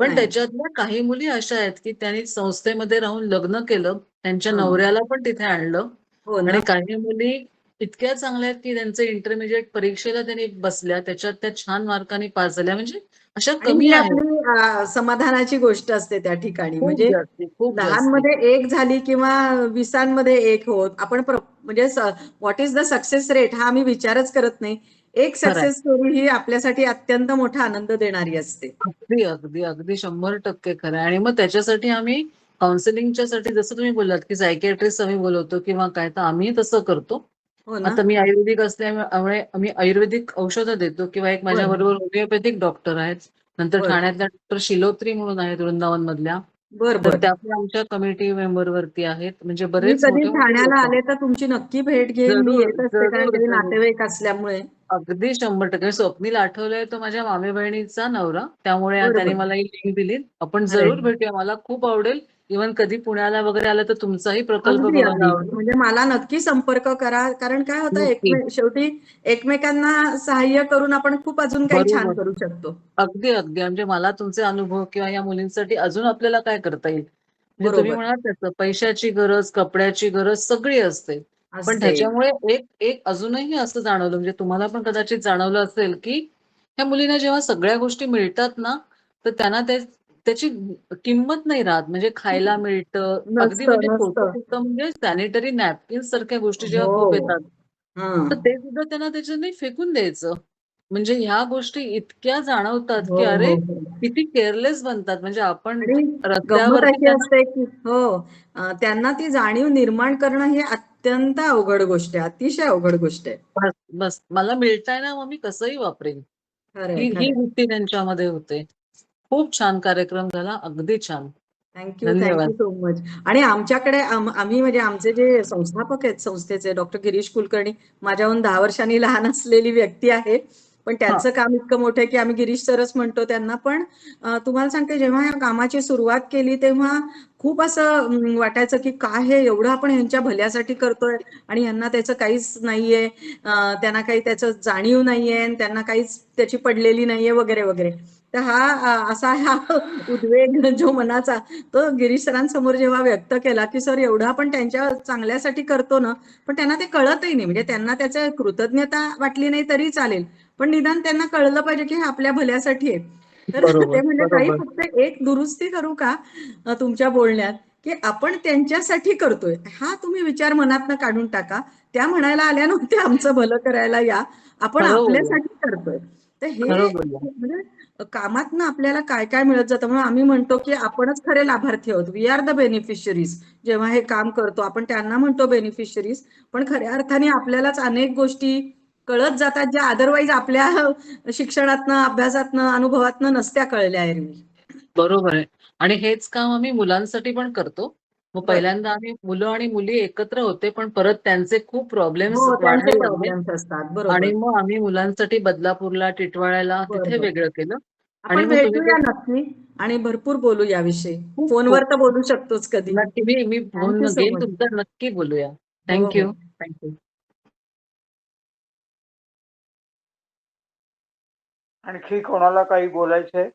पण नाही. त्याच्यातल्या काही मुली अशा आहेत की त्यांनी संस्थेमध्ये राहून लग्न केलं, त्यांच्या हं. नवऱ्याला पण तिथे आणलं. हो ना. आणि काही मुली इतक्या चांगल्या आहेत की त्यांचे इंटरमिजिएट परीक्षेला त्यांनी बसल्या, त्याच्यात त्या छान मार्कांनी पास झाल्या. म्हणजे अशा आणि कमी ही आहेत. आपली समाधानाची गोष्ट असते त्या ठिकाणी. खूप म्हणजे जास्ती, खूप जास्ती. 10मध्ये 1 झाली किंवा 20मध्ये 1 होत. आपण म्हणजे what is the success rate हा आम्ही विचारच करत नाही. एक खरंय. सक्सेस स्टोरी ही आपल्यासाठी अत्यंत मोठा आनंद देणारी असते. अगदी, अगदी, अगदी 100% खरं आहे. आणि मग त्याच्यासाठी आम्ही काउन्सिलिंगच्या साठी जसं तुम्ही बोललात, की सायकियाट्रिस्ट आम्ही बोलवतो किंवा काय, तर आम्ही तसं करतो. हो ना? आता मी आयुर्वेदिक असल्यामुळे आम्ही आयुर्वेदिक औषधं देतो किंवा एक बरं, माझ्याबरोबर होमिओपॅथिक डॉक्टर आहेत. नंतर बरं. ठाण्यातल्या डॉक्टर शिलोत्री म्हणून आहेत वृंदावनमधल्या. बरं, तर बरं. त्या पण आमच्या कमिटी मेंबरवरती आहेत. म्हणजे मी बरेच कधी मोठे-मोठे ठाण्याला लोकं. आले तर तुमची नक्की भेट घेईन. मी जरूर, येत असते कारण जरूर, काही जरूर. नातेवाईक असल्यामुळे. अगदी 100% स्वप्नील आठवलंय तो माझ्या मामे बहिणीचा नवरा. त्यामुळे बरं, त्यांनी बरं. मला ही लिंक दिली. आपण अरे जरूर भेटूया. मला खूप आवडेल. इव्हन कधी पुण्याला वगैरे आलं तर तुमचाही प्रकल्प अगदी, बघायला अगदी. आवडेल. म्हणजे मला नक्की संपर्क करा. कारण काय होतं नक्की. शेवटी एकमेकांना सहाय्य करून आपण खूप अजून काही छान बरोबर. करू शकतो. अगदी, अगदी. म्हणजे मला तुमचे अनुभव किंवा या मुलींसाठी अजून आपल्याला काय करता येईल? म्हणजे तुम्ही बरोबर. म्हणालात तसं पैशाची गरज, कपड्याची गरज सगळी असते. पण असते. त्याच्यामुळे एक एक अजूनही असं जाणवलं, म्हणजे तुम्हाला पण कदाचित जाणवलं असेल, की ह्या मुलींना जेव्हा सगळ्या गोष्टी मिळतात ना, तर त्यांना त्याची किंमत नाही राहत. म्हणजे खायला मिळतं, अगदी नसतं, म्हणजे नसतं. छोटं-छोटं म्हणजे सॅनिटरी नॅपकिन्स सारख्या गोष्टी जेव्हा खूप हो. येतात, हां. तर ते सुद्धा त्यांना त्याच्याने फेकून द्यायचं. म्हणजे ह्या गोष्टी इतक्या जाणवतात, हो, की अरे हो, हो. किती केअरलेस बनतात. म्हणजे आपण आणि गंमत रस्त्यावरती अशी त्यांना असते की हो, त्यांना ती जाणीव निर्माण करणं ही अत्यंत अवघड गोष्ट आहे. अतिशय अवघड गोष्ट आहे. बस, बस मला मिळताय ना, मग मी कसंही वापरेन. खरंय, ही ही खरंय. वृत्ती त्यांच्यामध्ये होते. खूप छान कार्यक्रम झाला. अगदी छान. थँक यू धन्यवाद. So much. आणि आमच्याकडे आम्ही म्हणजे आमचे जे संस्थापक आहेत संस्थेचे डॉक्टर गिरीश कुलकर्णी, माझ्याहून 10 वर्षांनी लहान असलेली व्यक्ती आहे. पण हां. त्यांचं काम इतकं मोठं आहे की आम्ही गिरीश सरच म्हणतो त्यांना. पण तुम्हाला सांगते जेव्हा या कामाची सुरुवात केली तेव्हा खूप असं वाटायचं की काय हे एवढं आपण ह्यांच्या भल्यासाठी करतोय आणि ह्यांना त्याचं काहीच नाहीये. त्यांना काही त्याचं जाणीव नाहीये आणि त्यांना काहीच त्याची पडलेली नाहीये वगैरे, वगैरे. तर असा हा उद्वेग जो मनाचा तो गिरीश सरांसमोर जेव्हा व्यक्त केला, की सर एवढं आपण त्यांच्या चांगल्यासाठी करतो ना, पण त्यांना ते कळतही नाही. म्हणजे त्यांना त्याचं कृतज्ञता वाटली नाही तरी चालेल. पण निदान त्यांना कळलं पाहिजे, की हे आपल्या भल्यासाठी आहे. तर ते बरोबर, म्हणजे ताई बरोबर. फक्त एक दुरुस्ती करू का तुमच्या बोलण्यात, की आपण त्यांच्यासाठी करतोय हा तुम्ही विचार मनातनं काढून टाका. त्या म्हणायला आल्या नव्हत्या आमचं भलं करायला या, आपण खरं बोलला, आपल्यासाठी करतोय. तर हे खरं बोलला. म्हणजे कामातनं आपल्याला काय काय मिळत जातं, म्हणून आम्ही म्हणतो की आपणच खरे लाभार्थी आहोत. We are the beneficiaries. जेव्हा हे काम करतो आपण त्यांना म्हणतो बेनिफिशियरीज, पण खऱ्या अर्थाने आपल्यालाच अनेक गोष्टी कळत जातात ज्या अदरवाईज आपल्या शिक्षणातनं, अभ्यासातनं, अनुभवातनं नसत्या कळल्या एरवी. बरोबर आहे. आणि हेच काम आम्ही मुलांसाठी पण करतो. मग बरं. पहिल्यांदा आम्ही मुलं आणि मुली एकत्र होते, पण परत त्यांचे खूप प्रॉब्लेम्स हो, त्यांचे वाढायला लागले प्रॉब्लेम्स असतात. बरोबर. आणि मग आम्ही मुलांसाठी बदलापूरला, टिटवाळ्याला बरं, तिथे बरं. वेगळं केलं. आणि आपण मग तुम्ही भेटूया नक्की आणि भरपूर बोलू याविषयी. खूप फोनवर खूप तर बोलू शकतोच कधी. नक्की मी फोन थँक सो घेईन मच. तुमचा, नक्की बोलूया. हो, थँक हो. यू. Thank you. आणखी कोणाला काही बोलायचंय?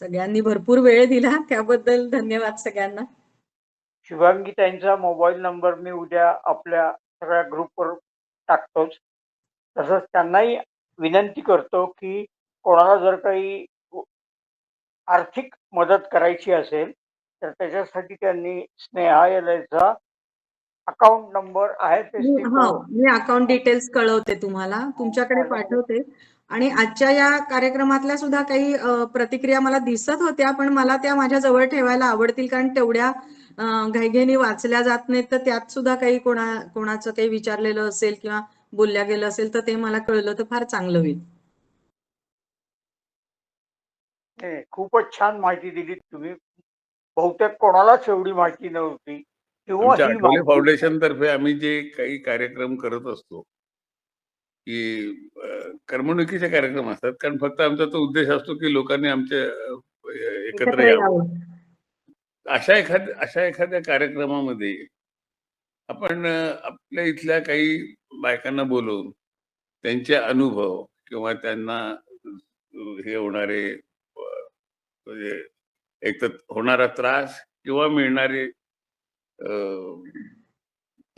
सगळ्यांनी भरपूर वेळ दिला त्याबद्दल धन्यवाद सगळ्यांना. शुभांगी ताईंचा मोबाईल नंबर मी उद्या आपल्या सगळ्या ग्रुपवर टाकतोच. तसंच त्यांनाही विनंती करतो की कोणाला जर काही आर्थिक मदत करायची असेल तर त्याच्यासाठी त्यांनी स्नेहालयाचा अकाउंट नंबर आहे ते मी अकाउंट डिटेल्स कळवते तुम्हाला, तुमच्याकडे पाठवते. आणि आजच्या या कार्यक्रमातल्या सुद्धा काही प्रतिक्रिया मला दिसत होत्या, पण मला त्या माझ्या जवळ ठेवायला आवडतील, कारण तेवढ्या घाईघाईने वाचल्या जात नाहीत. तर त्यात सुद्धा काही कोणाचं काही विचारलेलं असेल किंवा बोलल्या गेलं असेल तर ते मला कळलं तर फार चांगलं होईल. खूपच छान माहिती दिली तुम्ही. बहुतेक कोणालाच एवढी माहिती नव्हती किंवा आमच्या ही आठवले माहिती फाउंडेशन तर्फे आम्ही जे काही कार्यक्रम करत असतो की करमणुकीचे कार्यक्रम असतात, कारण फक्त आमचा तो उद्देश असतो की लोकांनी आमच्या एकत्र यावं. अशा एखाद्या कार्यक्रमामध्ये आपण आपल्या इथल्या काही बायकांना बोलवून त्यांचे अनुभव किंवा त्यांना हे होणारे म्हणजे एक तर होणारा त्रास किंवा मिळणारे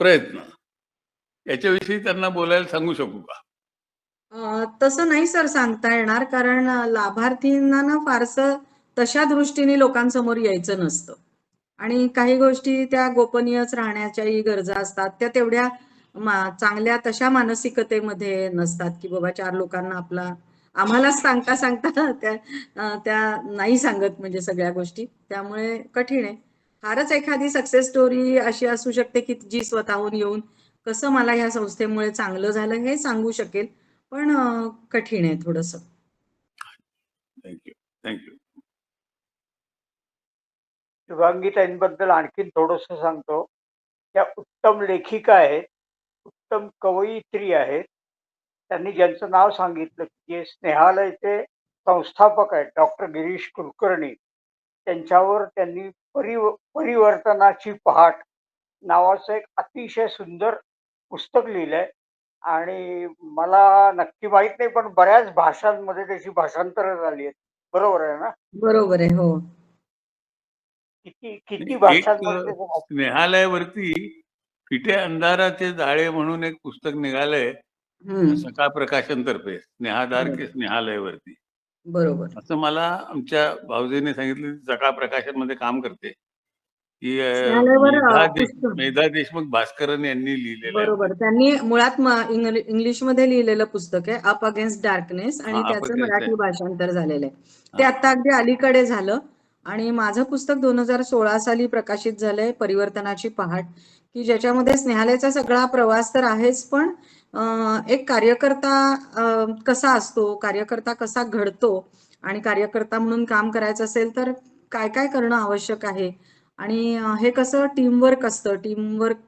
प्रयत्न याच्याविषयी त्यांना बोलायला सांगू शकू का? तसं नाही सर सांगता येणार, कारण लाभार्थींना ना फारसं तशा दृष्टीने लोकांसमोर यायचं नसतं. आणि काही गोष्टी त्या गोपनीयच राहण्याच्याही गरजा असतात. त्या तेवढ्या चांगल्या तशा मानसिकतेमध्ये नसतात की बाबा 4 लोकांना आम्हालाच सांगता सांगता त्या नाही सांगत म्हणजे सगळ्या गोष्टी. त्यामुळे कठीण आहे. फारच एखादी सक्सेस स्टोरी अशी असू शकते की जी स्वतःहून येऊन कसं मला ह्या संस्थेमुळे चांगलं झालं हे सांगू शकेल, पण कठीण आहे थोडंसं. थँक्यू. थँक्यू. शुभांगी ताईंबद्दल आणखीन थोडस सांगतो. त्या उत्तम लेखिका आहेत, उत्तम कवयित्री आहेत. त्यांनी ज्यांचं नाव सांगितलं जे स्नेहालयचे संस्थापक आहेत डॉक्टर गिरीश कुलकर्णी, त्यांच्यावर त्यांनी परिवर्तनाची पहाट नावाचं एक अतिशय सुंदर पुस्तक लिहिलंय. आणि मला नक्की माहित नाही पण बऱ्याच भाषांमध्ये त्याची भाषांतरं झाली आहेत. बरोबर आहे ना? बरोबर आहे. हो. किती एक भाषांमध्ये त्याचं स्नेहालयावरती फिटे अंधाराचे जाळे म्हणून एक पुस्तक निघालंय हम्म. सकाळ प्रकाशन तर्फे, स्नेहाधार के बरोबर. स्नेहालयवरती. बरोबर. असं मला आमच्या भाऊजीने सांगितलं. सकाळ प्रकाशन मध्ये काम करते की स्नेहालयावर पुस्तक. मेधा देशमुख भास्करन यांनी लिहिलेलं आहे बरोबर. त्यांनी मुळात इंग्लिशमध्ये लिहिलेलं पुस्तक आहे अप अगेन्स्ट डार्कनेस, आणि त्याचं मराठी भाषांतर झालेलं आहे. ते आता अगदी अलीकडे झालं. आणि माझं पुस्तक 2016 साली प्रकाशित झालंय, परिवर्तनाची पहाट, की ज्याच्यामध्ये स्नेहालयाचा सगळा प्रवास तर आहेच, पण एक कार्यकर्ता कसा असतो, कार्यकर्ता कसा घडतो, आणि कार्यकर्ता म्हणून काम करायचं असेल तर काय काय करणं आवश्यक आहे, आणि हे कसं टीमवर्क असतं, टीमवर्क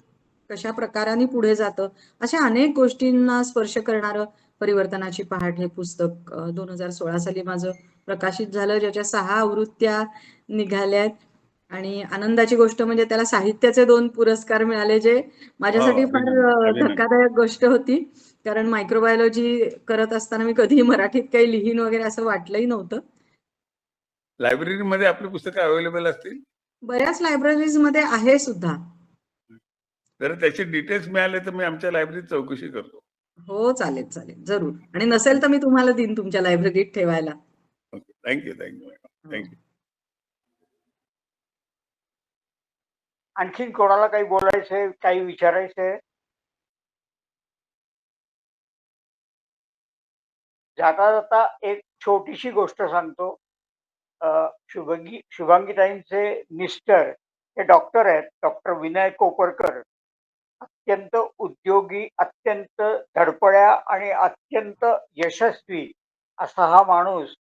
कशा प्रकाराने पुढे जातं, अशा अनेक गोष्टींना स्पर्श करणारं परिवर्तनाची पहाट हे पुस्तक 2016 साली माझं प्रकाशित झालं, ज्याच्या 6 आवृत्त्या निघाल्यात. आणि आनंदाची गोष्ट म्हणजे त्याला साहित्याचे 2 पुरस्कार मिळाले, जे माझ्यासाठी फार धक्कादायक गोष्ट होती, कारण मायक्रोबायोलॉजी करत असताना मी कधीही मराठीत काही लिहीन वगैरे असं वाटलंही नव्हतं. लायब्ररीमध्ये आपली पुस्तकं अवेलेबल असतील बऱ्याच लायब्ररीजमध्ये आहे सुद्धा. तर त्याचे डिटेल्स मिळाले तर मी आमच्या लायब्ररीत चौकशी करतो. हो, चालेल चालेल, जरूर. आणि नसेल तर मी तुम्हाला देईन तुमच्या लायब्ररीत ठेवायला. Okay, thank you madam, thank you. आणखीन कोणाला काही बोलायचंय, काही विचारायचंय? जाता जाता एक छोटीशी गोष्ट सांगतो. शुभांगीताईंचे मिस्टर हे डॉक्टर आहेत, डॉक्टर विनय कोपरकर. अत्यंत उद्योगी, अत्यंत धडपड्या आणि अत्यंत यशस्वी असा हा माणूस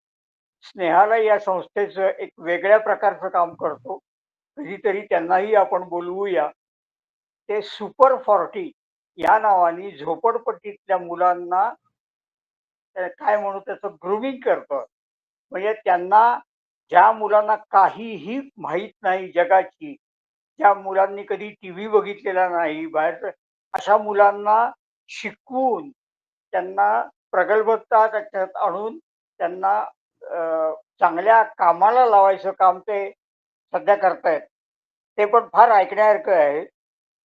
स्नेहालय या संस्थेचं एक वेगळ्या प्रकारचं काम करतो. कधीतरी त्यांनाही आपण बोलवूया. ते सुपर 40 या नावाने झोपडपट्टीतल्या मुलांना काय म्हणू त्याचं ग्रूमिंग करतं. म्हणजे त्यांना, ज्या मुलांना काहीही माहीत नाही जगाची, ज्या मुलांनी कधी टीव्ही बघितलेला नाही बाहेर, अशा मुलांना शिकवून त्यांना प्रगल्भता त्याच्यात आणून त्यांना चांगल्या कामाला लावायचं काम ते सध्या करतायत. ते पण फार ऐकण्यासारखं आहे.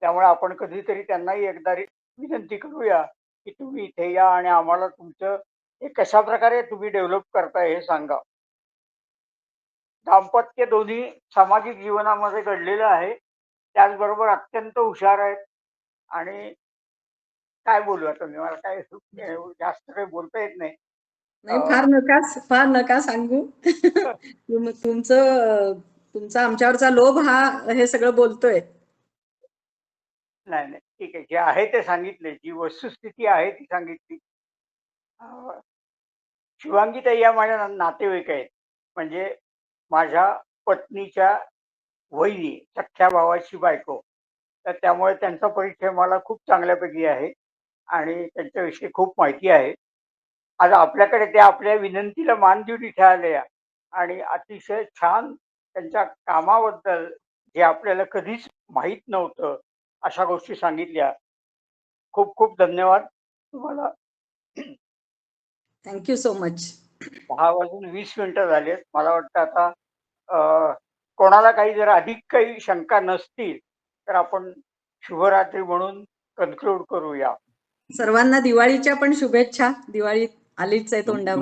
त्यामुळे आपण कधीतरी त्यांनाही एकदा विनंती करूया की तुम्ही इथे या आणि आम्हाला तुमचं हे कशा प्रकारे तुम्ही डेव्हलप करताय हे सांगा. दाम्पत्य दोन्ही सामाजिक जीवनामध्ये घडलेलं आहे. त्याचबरोबर अत्यंत हुशार आहेत. आणि काय बोलू आता मी, मला काय जास्त काही बोलता येत नाही. नाही, फार नका सांगू. तुमचा आमच्यावरचा लोभ हा हे सगळं बोलतोय. नाही ठीक आहे, जे आहे ते सांगितले, जी वस्तुस्थिती आहे ती सांगितली. शुभांगीताई या माझ्या नातेवाईक आहेत. म्हणजे माझ्या पत्नीच्या वहिनी, सख्ख्या भावाची बायको. तर त्यामुळे त्यांचा परिचय मला खूप चांगल्यापैकी आहे आणि त्यांच्याविषयी खूप माहिती आहे. आज आपल्याकडे ते आपल्या विनंतीला मान देऊन इथे आले आणि अतिशय छान त्यांच्या कामाबद्दल, जे आपल्याला कधीच माहीत नव्हतं, अशा गोष्टी सांगितल्या. खूप खूप धन्यवाद तुम्हाला. Thank you so much. 10 वाजून 20 मिनिटं झालेत. मला वाटतं आता कोणाला काही जर अधिक काही शंका नसतील तर आपण शुभरात्री म्हणून कन्क्लूड करूया. सर्वांना दिवाळीच्या पण शुभेच्छा. दिवाळी आलीच आहे तोंडावर.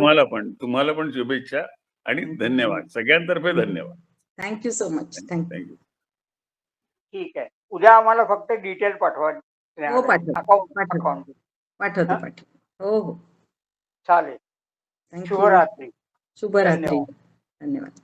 तुम्हाला पण शुभेच्छा आणि धन्यवाद. सगळ्यांतर्फे धन्यवाद. Thank you so much. Thank you. Thank you. ठीक आहे. उद्या आम्हाला फक्त डिटेल पाठवा. हो, पाठवते. अकाउंट. हो हो, चालेल. थँक्यू. शुभरात्री. शुभरात्री. धन्यवाद. धन्यवाद.